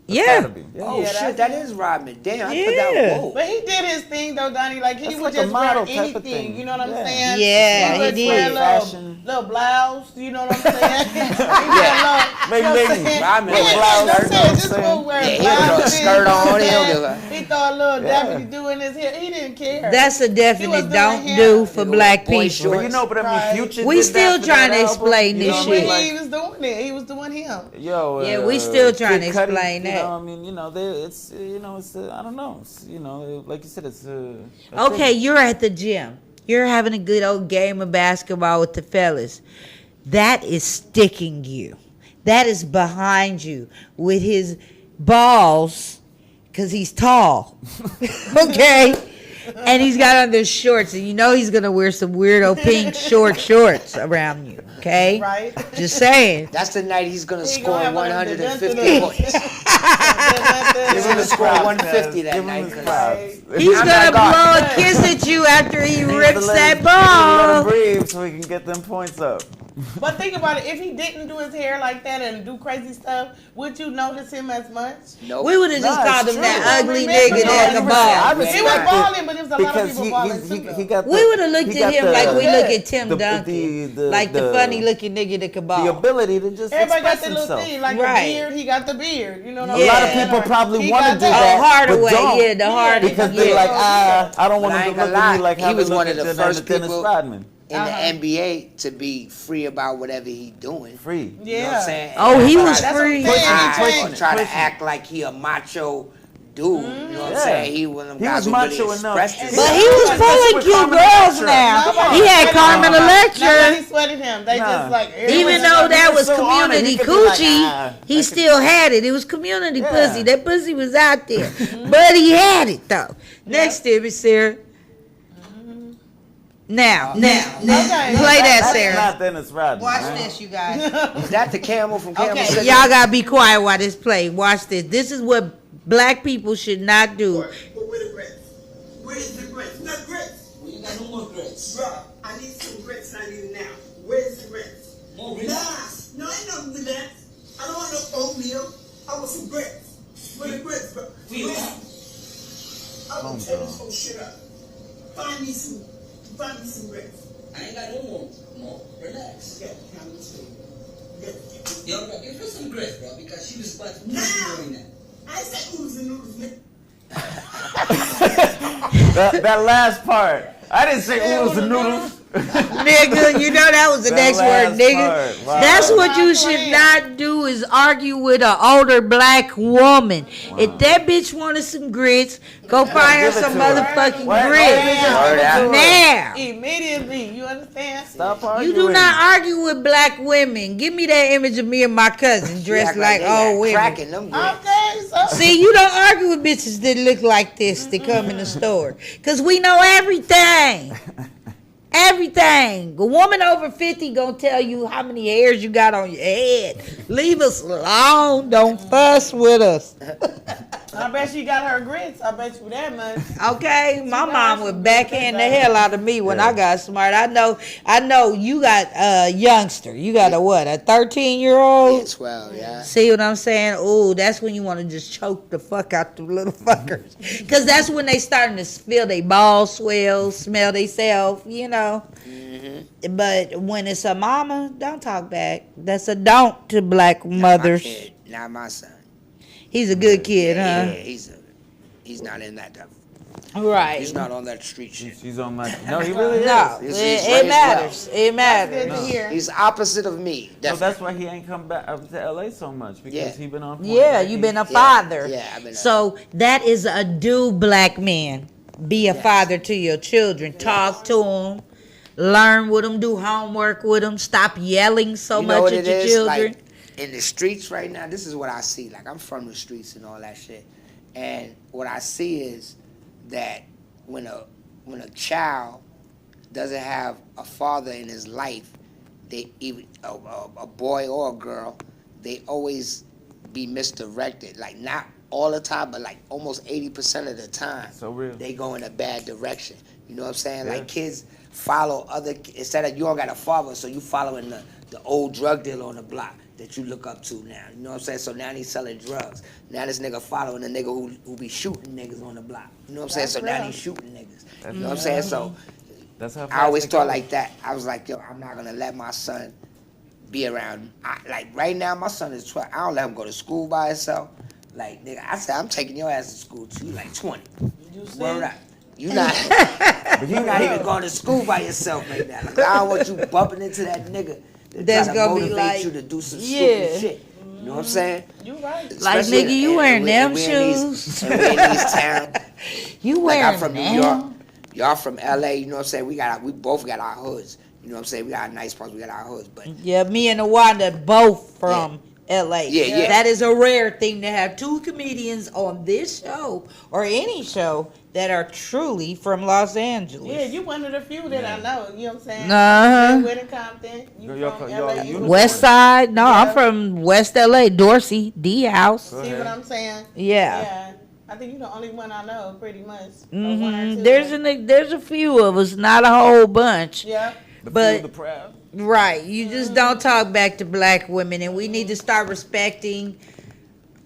Yeah. Gotta be. Yeah. Oh Yeah, shit, that is Rodman. Damn, I put Yeah. that. Whoa. But he did his thing though, Donnie. Like he That's would like a just wear model type of anything. thing. You know what I'm Yeah. saying? Yeah, he would he wear did. Fashion. little blouse. You know what I'm saying? Yeah. Maybe, maybe. Rodman With wear blouse, skirt, you know what I'm Just saying? go wear Yeah, a he'll throw a blouse. skirt on, You know he'll do what I'm saying? He thought a little deputy do in his hair. He didn't care. That's a He was definite doing don't him. do for Nigga black with boy people. shorts. But you know, but I mean, Right. Future. We did still that for trying that to album, explain you this know what I shit. mean? Like, He was doing it. He was doing him. Yo, Yeah, we still trying to Kid Cudi, explain you that. know, I mean, you know, it's, you know, it's, I don't know, it's, you know, like you said, it's a Okay, thing. you're at the gym. You're having a good old game of basketball with the fellas. That is sticking you. That is behind you with his balls, because he's tall. Okay? And he's got on those shorts, and you know he's going to wear some weirdo pink shorts around you. Okay? Right. Just saying. That's the night he's gonna He score gonna have one of them 150 points. He's gonna score 150 that night. He's going to blow a kiss at you after he rips that Let him ball. breathe so he can get them points up. But think about it. If he didn't do his hair like that and do crazy stuff, would you notice him as much? Nope. We would have just Nah, called it's him true. that ugly Remember nigga that. that can I ball. respect He was it balling, but there was a lot of because people balling too. he got the, We would have looked he at got him the- like we Yeah. look at Tim Duncan, like the funny looking nigga that can ball. the ability to just Everybody got express that little himself. thing, like Right. the beard. He got the beard. You know what I'm A lot saying? of people probably He want to got do that. that, Hardaway, but don't, yeah, the Hardaway, because yeah. they're like, I don't But want I him ain't to look gonna at me lie, like he how was they one look of the at first Dennis people Rodman. in the NBA to be free about whatever he doing. Free. You know what I'm saying? Oh, he And was try to- free. Try to act like he a macho dude. You know what I'm Yeah. saying? He was them He guys was who macho really enough. expressed But himself. he was pulling cute girls now. He had Carmen Nobody Electra. sweated him. They just like Even though that was so on it, community he could be like, coochie, he still had it. It was community Yeah. pussy. That pussy was out there. But he had it though. Next to me, Sarah. Now, play that, That's Sarah. not Dennis Rodman. Watch right? this, you guys. Is that the Camel from Camel? Okay, City? y'all gotta be quiet while this play. Watch this. This is what black people should not do. But where the grits? Where is the grits? Not grits. We ain't got no more grits. Bro, I need some grits. I need it now. Where's the grits? More grits? Nah, no, ain't nothing with that. I don't want no oatmeal. I want some grits. Where the grits, bro? I'm gonna tear this whole shit up. Find me some grits. I ain't got no more. More. Relax. Yeah, I'm gonna tell you. Yo, bro, give her some grits, bro, because she was about to doing that. I said oodles and noodles, nigga. that last part. I didn't say oodles and noodles. Nigga, you know that was the That next word, last nigga. part, wow. That's what you should not do is argue with an older black woman. If that bitch wanted some grits, go find her give it some to her. motherfucking Why- grits. Now. Immediately, you understand? Stop You arguing. do not argue with black women. Give me that image of me and my cousin dressed like old women. Cracking them grits. Okay, so See, you don't argue with bitches that look like this that come in the store. Because we know everything. Everything. A woman over 50 gonna tell you how many hairs you got on your head. Leave us alone. Don't fuss with us. I bet she got her grits. I bet you that much. Okay, my mom would backhand the hell out of me when I got smart. I know you got a youngster. You got a what? A 13-year-old? Yeah, 12, yeah. See what I'm saying? Oh, that's when you want to just choke the fuck out the little fuckers. Because that's when they starting to feel they balls swell, smell they self, you know. But when it's a mama, don't talk back. That's a don't to black mothers. My kid, not my son. He's a good kid, Yeah, huh? he's not in that type. Right. He's not on that street shit. She's on my. No, he really No, is. it matters. It matters. Good to hear. He's opposite of me. So Definitely. that's why he ain't come back up to LA so much because Yeah. he been on. point. Yeah, Like you've he- been a father. Yeah, I've been a- So that is a do black man. Be a father to your children. Talk to them. Learn with them. Do homework with them. Stop yelling so You know much what at it your is? children. Like, in the streets right now, this is what I see. Like, I'm from the streets and all that shit. And what I see is that when a child doesn't have a father in his life, they even a boy or a girl, they always be misdirected. Like, not all the time, but like almost 80% of the time, so real. They go in a bad direction. You know what I'm saying? Yeah. Like, kids follow instead of you don't got a father, so you following the old drug dealer on the block that you look up to now. You know what I'm saying? So now he's selling drugs. Now this nigga following a nigga who be shooting niggas on the block. You know what I'm saying? So now he's shooting niggas. You know what I'm saying? So that's how I always thought like that. I was like, yo, I'm not gonna let my son be around. Like right now, my son is 12. I don't let him go to school by himself. Like, nigga, I said, I'm taking your ass to school too. You like 20. Word up. You not even going to school by yourself like that. Like, I don't want you bumping into that nigga that's gonna motivate like, you to do some stupid shit. You know what I'm saying? You right. Like, nigga, you wearing them shoes. And we in these towns. You wearing like, I'm from New York. Y'all from LA. You know what I'm saying? We both got our hoods. You know what I'm saying? We got our nice parts. We got our hoods. But yeah, me and Edwonda both from LA. Yeah. That is a rare thing to have two comedians on this show or any show that are truly from Los Angeles. Yeah, you one of the few that I know. You know what I'm saying? Uh-huh. Compton. You from LA. West Side? No, I'm from West LA, Dorsey, D House. See what I'm saying? Yeah. I think you're the only one I know, pretty much. Mm-hmm. There's a few of us, not a whole bunch. Yeah. But right, you just don't talk back to black women, and we need to start respecting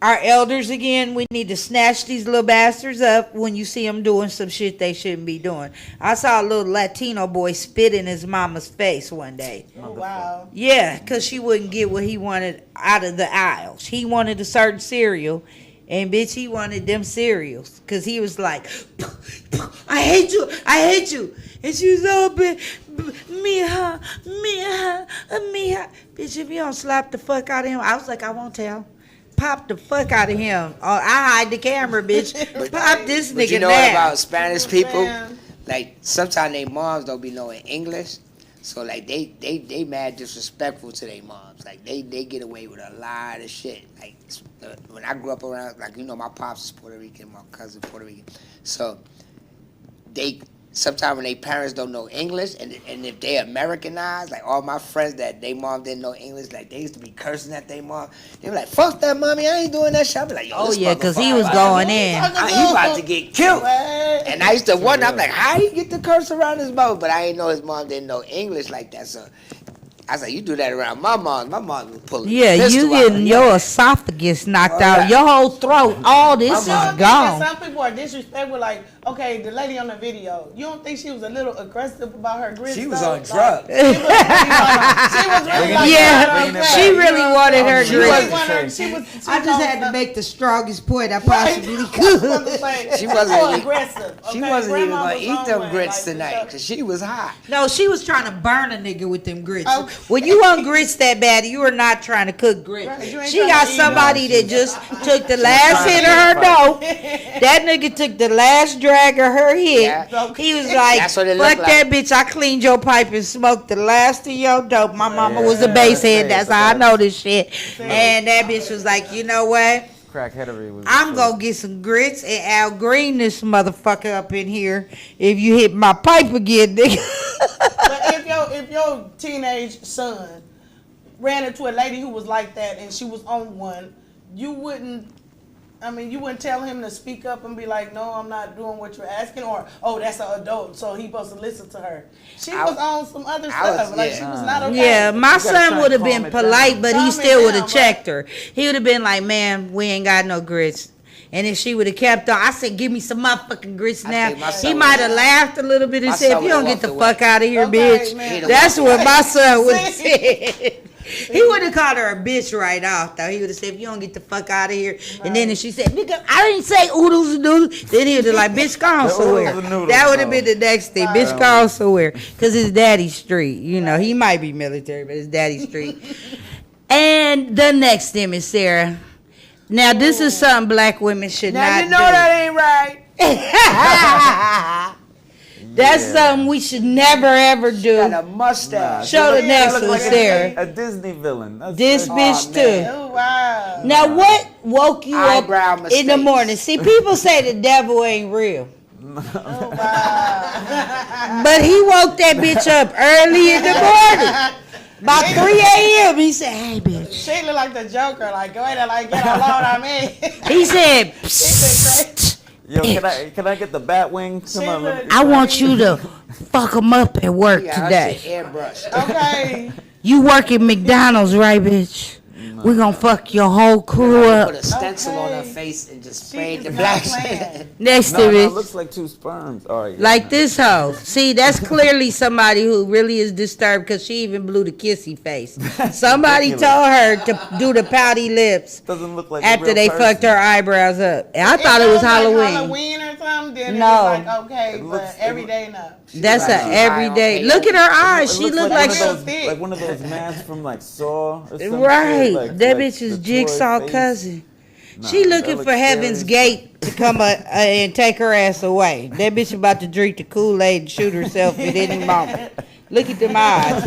our elders again. We need to snatch these little bastards up when you see them doing some shit they shouldn't be doing. I saw a little Latino boy spit in his mama's face one day. Oh, wow. Yeah, because she wouldn't get what he wanted out of the aisles. He wanted a certain cereal, and bitch, he wanted them cereals. Because he was like, I hate you. And she was all mija. Bitch, if you don't slap the fuck out of him, I was like, I won't tell. Pop the fuck out of him. I hide the camera, bitch. Pop this nigga down. You know what about Spanish people? Like, sometimes their moms don't be knowing English. So, like, they mad disrespectful to their moms. Like, they get away with a lot of shit. Like, when I grew up around, like, you know, my pops is Puerto Rican, my cousin Puerto Rican. So, sometimes when their parents don't know English, and if they Americanized, like all my friends that they mom didn't know English, like they used to be cursing at their mom. They be like, fuck that mommy, I ain't doing that shit. I be like, yo, oh yeah, because he was going in. He about to get killed. And I used to wonder, I'm like, how he get the curse around his mouth? But I ain't know his mom didn't know English like that. So I was like, you do that around my mom. My mom was pulling. Yeah, you getting your esophagus knocked out, your whole throat, all this is gone. Some people are disrespectful. Like, okay, the lady on the video, you don't think she was a little aggressive about her grits? She was on drugs. She was really like, she really wanted her grits. I just had to make the strongest point I possibly could. She wasn't aggressive. She wasn't even gonna eat them grits tonight because she was hot. No, she was trying to burn a nigga with them grits. When you want grits that bad, you are not trying to cook grits. Right, she got somebody that just took the last hit of her dough. That nigga took the last drag of her hit. Yeah. He was like, fuck that bitch, I cleaned your pipe and smoked the last of your dope. My mama was a basehead, that's how I know this shit. And that bitch was like, you know what? I'm gonna get some grits and Al Green this motherfucker up in here if you hit my pipe again, nigga. But if your teenage son ran into a lady who was like that and she was on one, you wouldn't tell him to speak up and be like, no, I'm not doing what you're asking, or, oh, that's an adult, so he supposed to listen to her. She was on some other stuff. She was not okay. Yeah, my son would have been polite, but he still would have checked her. He would have been like, ma'am, we ain't got no grits. And if she would have kept on, I said, give me some motherfucking grits now. He might have laughed a little bit and said, if you don't get the fuck out of here, bitch. That's what my son would have said. He wouldn't have called her a bitch right off, though. He would have said, if you don't get the fuck out of here. Right. And then if she said, nigga, I didn't say oodles and noodles, then he would have like, bitch, go somewhere. That would have been the next thing. Bitch, go somewhere. Because it's daddy's street. You know, he might be military, but it's daddy's street. And the next thing is Sarah. Now, this is something black women should not do. Now, you know that ain't right. That's something we should never ever do. Got a mustache. Show the next one, like Sarah. A Disney villain. This bitch too. Oh, wow. Now what woke you Eyebrow up in the mistakes. morning? See, people say the devil ain't real. But he woke that bitch up early in the morning. About 3 a.m. He said, "Hey, bitch." She look like the Joker. Like, go ahead and like get along on me. He said, Yo, can I get the bat wing? Come on, let me- "I want you to fuck him up at work today. Airbrush. Okay. You work at McDonald's, right, bitch? We gonna fuck your whole crew Put up." a stencil on her face and just sprayed the black shit. Next No, to it it. looks like two sperms. All right. Like this hoe. See, that's clearly somebody who really is disturbed because she even blew the kissy face. Somebody told her to do the pouty lips Doesn't look like a after real they person. fucked her eyebrows up. And I thought it was Like Halloween. Halloween or something. Then No. it was like okay, but every day no. That's Right. a everyday. Okay. Look at her eyes. It She looks look like like one of those, like one of those masks from like Saw. Or some right. shit, like, That like bitch is the Jigsaw toy face. cousin. Nah, She that looking looks for Heaven's scary. Gate to come and take her ass away. That bitch about to drink the Kool-Aid and shoot herself at any moment. Look at them eyes.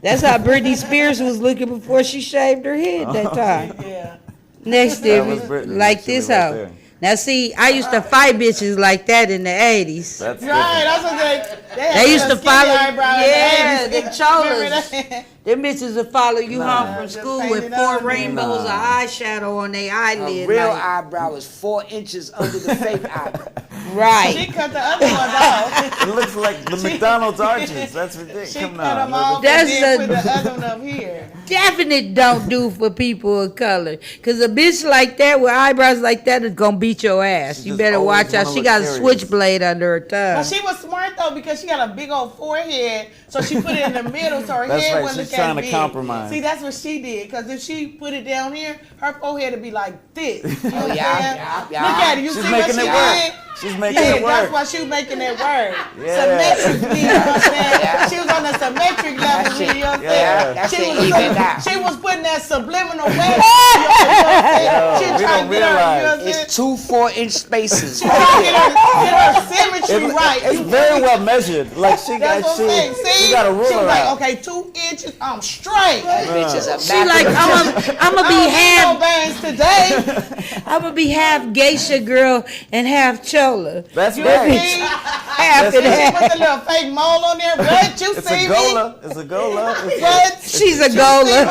That's how Britney Spears was looking before she shaved her head that time. Yeah. Next to That me, was Britney, like actually, this right hoe. there. Now see, I used to fight bitches like that in the 80s. That's Right, that's what They used to follow, yeah, the cholas. Them bitches will follow you home from school with painted 4 up. rainbows of eyeshadow on their A eyelid. real like- eyebrow is 4 inches under the fake eyebrow. right. She cut the other ones off. It looks like the McDonald's arches. That's ridiculous. She Come cut them on. off That's and then a- put the other one up here. Definite don't do for people of color. Cause a bitch like that with eyebrows like that is gonna beat your ass. She You just better always watch out. wanna She look got a serious. switchblade under her tongue. But she was smart though because she got a big old forehead, so she put it in the middle so her That's head right, wouldn't she's look as trying to big. compromise. See, that's what she did. Because if she put it down here, her forehead would be like this. You know what I'm yeah, saying? yeah. Look at it. You She's see what making she it work. did? She's making Yeah, it work. that's why she was making it work. Yeah. Symmetrically, you know what I'm saying? She was on the symmetric level, you know what I'm Yeah. saying? That She shit was, evened out. she was putting that subliminal way. You know what I'm saying? Yo, She we trying don't to get her, you know what I'm saying? It's 2 4-inch spaces. She trying to get her symmetry right. It's You very feel me? well measured. Like she That's got what I'm saying. See, she got a she ruler was like, out. okay, 2 inches, I'm straight. That bitch is a She like, I'm gonna be I don't half, need no bangs today. I'm gonna be half geisha girl and half chola. That's You right. see? Half That's and it. She half. put the little fake mole on there. What? You It's see a me? gola. It's a gola. It's What? She's a gola.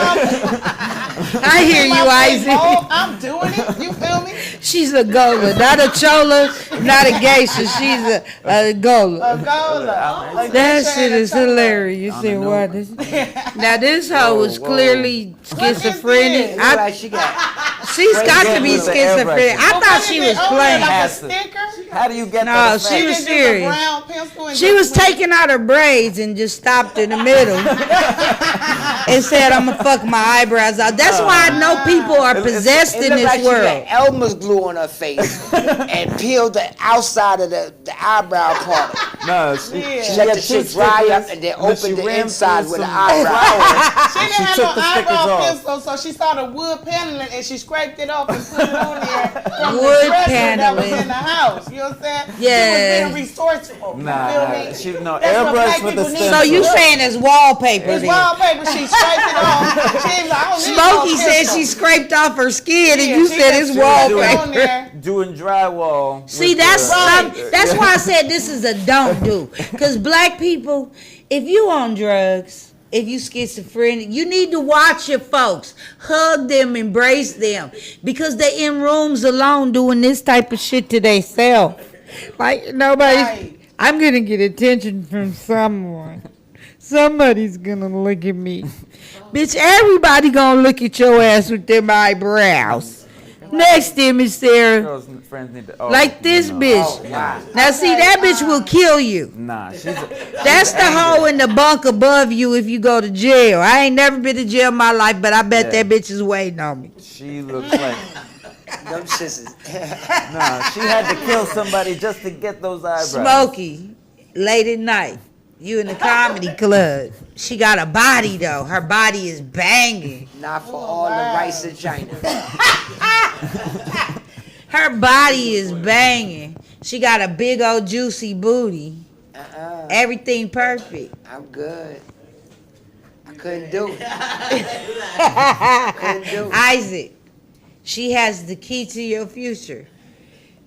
I hear you, My fake mole, Isaac. I'm doing it. You feel me? She's a gola, not a chola, not a geisha. She's a gola. A gola. Like That this shit and a is chola. hilarious. You see what? Now this hoe was whoa. clearly schizophrenic. Look like she got. She's got to be with the schizophrenic. airbrush. I thought she was Like playing. a Has to. sticker. How do you get No, that? she was Just a serious. brown pencil and She just was taking out her braids and just stopped in the middle and said, "I'm gonna fuck my eyebrows out." That's why I know people are possessed It in looked this like she world. got Elmer's glue on her face and peeled the outside of the eyebrow part. No, she She let the shit dry up and then opened the inside with the eyebrow. She didn't She have took no the stickers eyebrow off. pencil, so she saw the wood paneling and she scraped it off and put it on there from Wood the dresser that was paneling. in the house. You know what I'm saying? Yeah. She was being resourceful. Nah, you feel me? she no That's what airbrush black with the people need. stencil. So you saying it's wallpaper? It's then? wallpaper. She scraped it off. She was like, I don't need Smokey no said pencil. she scraped off her skin, and Yeah, you she said just it's threw it on wallpaper. there. doing drywall. See, with that's the- that's why I said this is a don't do. Because black people, if you on drugs, if you schizophrenic, you need to watch your folks. Hug them, embrace them. Because they in rooms alone doing this type of shit to themselves. Like, nobody's, Right. I'm going to get attention from someone. Somebody's going to look at me. Bitch, everybody going to look at your ass with them eyebrows. Next image, Sarah. Girls and friends need to, oh, Like this no. bitch. Nah, Now see, that bitch will kill you. nah, she's That's the hoe in the bunk above you if you go to jail. I ain't never been to jail in my life, but I bet Yeah. that bitch is waiting on me. she looks like Them sisters. nah. She had to kill somebody just to get those eyebrows. Smokey, late at night, you in the comedy club. She got a body though. Her body is banging. Not for all the rice in China. Her body is banging. She got a big old juicy booty. Everything perfect. I'm good. I couldn't do it. Isaac, she has the key to your future.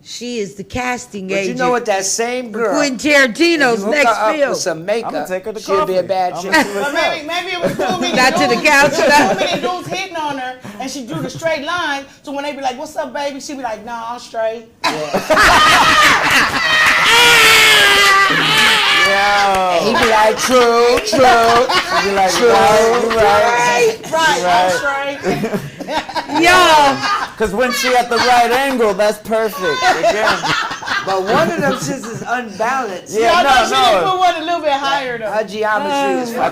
She is the casting agent. But you know what? That same girl, Quentin Tarantino's next up film. with some makeup, I'm gonna take her to she'll be a coffee. bad chick. But maybe it was too many Not to the dudes. couch, Too no. many dudes hitting on her, and she drew the straight line. So when they be like, "What's up, baby?" she be like, "Nah, I'm straight." And he be like, true. She be like, Right, I'm straight. Yo. Because when she at the right angle, that's perfect. Again. But one of them shits is unbalanced. Yeah, I know she done put one a little bit higher though. Her geometry is. I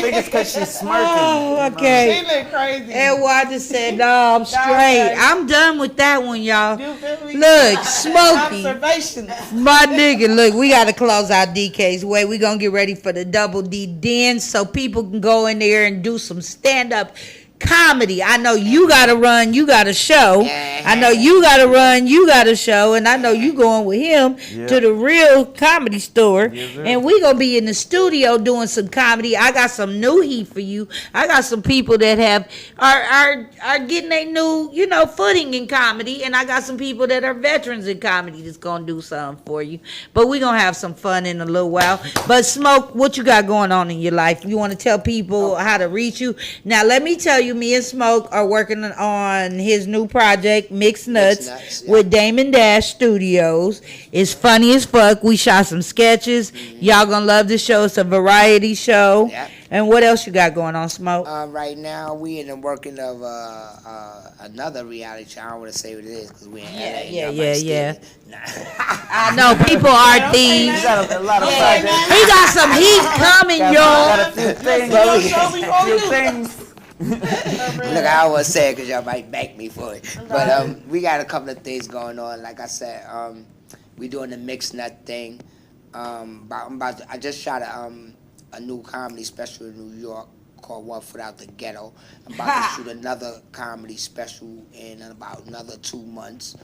think it's because she's smirking. Oh, okay. She look crazy. Edwonda said, "No, I'm straight. I'm done with that one, y'all." You feel me? Look, Smokey, Observations. my nigga. Look, we got to close out DK's way. We gonna get ready for the Double D Den so people can go in there and do some stand up comedy. I know you gotta run, you got a show. I know you gotta run, you got a show, and I know you going with him to the Real Comedy Store. And we gonna be in the studio doing some comedy. I got some new heat for you. I got some people that are getting a new, footing in comedy, and I got some people that are veterans in comedy that's gonna do something for you. But we gonna have some fun in a little while. But Smoke, what you got going on in your life? You want to tell people how to reach you? Now let me tell you, me and Smoke are working on his new project, Mixed Nuts, with Damon Dash Studios. It's funny as fuck. We shot some sketches. Y'all gonna love the show. It's a variety show. And what else you got going on, Smoke? Right now, we in the working of another reality show. I don't want to say what it is because we in LA. Yeah. I know people are thieves. You got a lot of projects. He got some heat coming, y'all. Got a few things. Look, I don't want to say it because y'all might back me for it. But we got a couple of things going on. Like I said, we doing the mixed nut thing. I just shot a new comedy special in New York called One Foot Out the Ghetto. I'm about to shoot another comedy special in about another 2 months.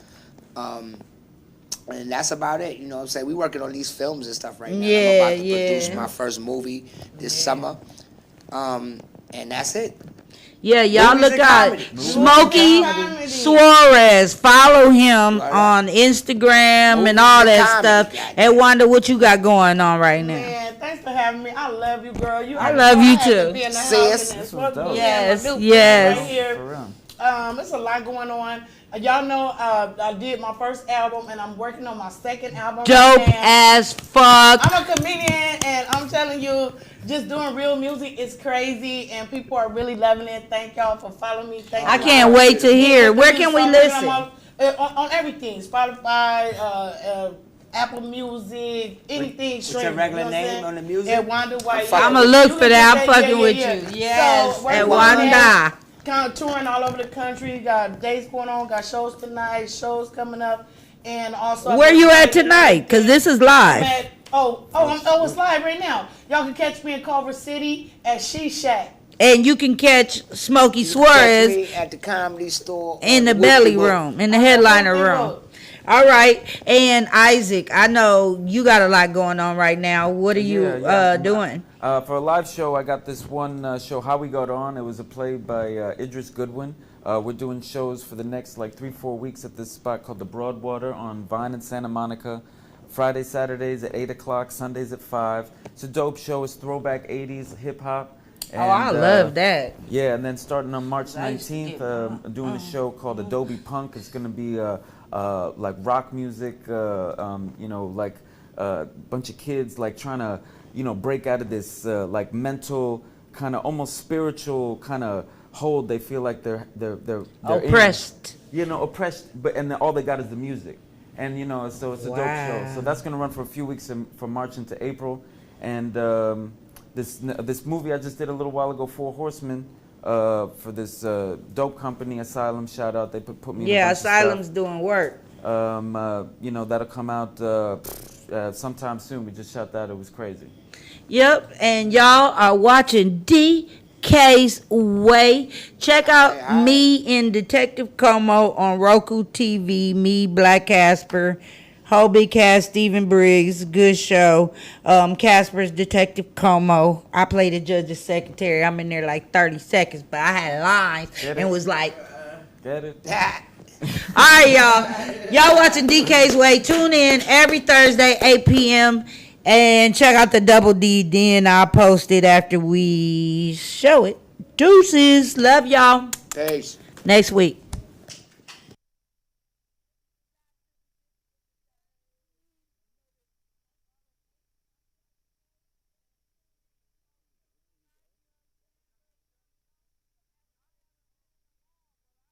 And that's about it. You know what I'm saying? We working on these films and stuff right now. I'm about to produce my first movie this summer. And that's it. Yeah, y'all look out. Smokey Suarez. Follow him on Instagram and all that stuff. And wonder what you got going on right now. Man, thanks for having me. I love you, girl. I love you too. Sis. Yes. Right here. It's a lot going on. Y'all know I did my first album and I'm working on my second album. Dope as fuck. I'm a comedian and I'm telling you, just doing real music is crazy and people are really loving it. Thank y'all for following me. I can't wait to hear. Where can we listen? On everything. Spotify, Apple Music, anything. What's your regular name on the music? Edwonda White. I'm going to look for that. I'm fucking with you. Yes, Edwonda. Kind of touring all over the country. Got dates going on. Got shows tonight. Shows coming up, and also. Where you at tonight? Because this is live. It's live right now. Y'all can catch me in Culver City at She Shack. And you can catch Smokey Suarez at the Comedy Store in the belly room, in the headliner room. All right, and Isaac, I know you got a lot going on right now. What are you doing? For a live show, I got this one show, How We Got On. It was a play by Idris Goodwin. We're doing shows for the next 3-4 weeks at this spot called the Broadwater on Vine and Santa Monica. Friday, Saturdays at 8 o'clock, Sundays at 5. It's a dope show. It's throwback 80s hip hop. I love that. Yeah, and then starting on March 19th, doing a show called Adobe Punk. It's going to be like rock music, a bunch of kids trying to, break out of this mental kind of almost spiritual kind of hold. They feel like they're oppressed. Oppressed, and then all they got is the music. And so it's a dope show. So that's gonna run for a few weeks from March into April. And this movie I just did a little while ago, Four Horsemen, for this dope company, Asylum. Shout out, they put me. Yeah, Asylum's doing work. That'll come out sometime soon. We just shot that. It was crazy. Yep, and y'all are watching DK's Way. Check out me and Detective Como on Roku TV, me, Black Casper, Whole big cast, Stephen Briggs, good show. Casper's Detective Como. I played the judge's secretary. I'm in there like 30 seconds, but I had lines and was like, Get it? all right, y'all. Y'all watching DK's Way. Tune in every Thursday, 8 p.m. And check out the Double D. Then I'll post it after we show it. Deuces. Love y'all. Peace. Next week.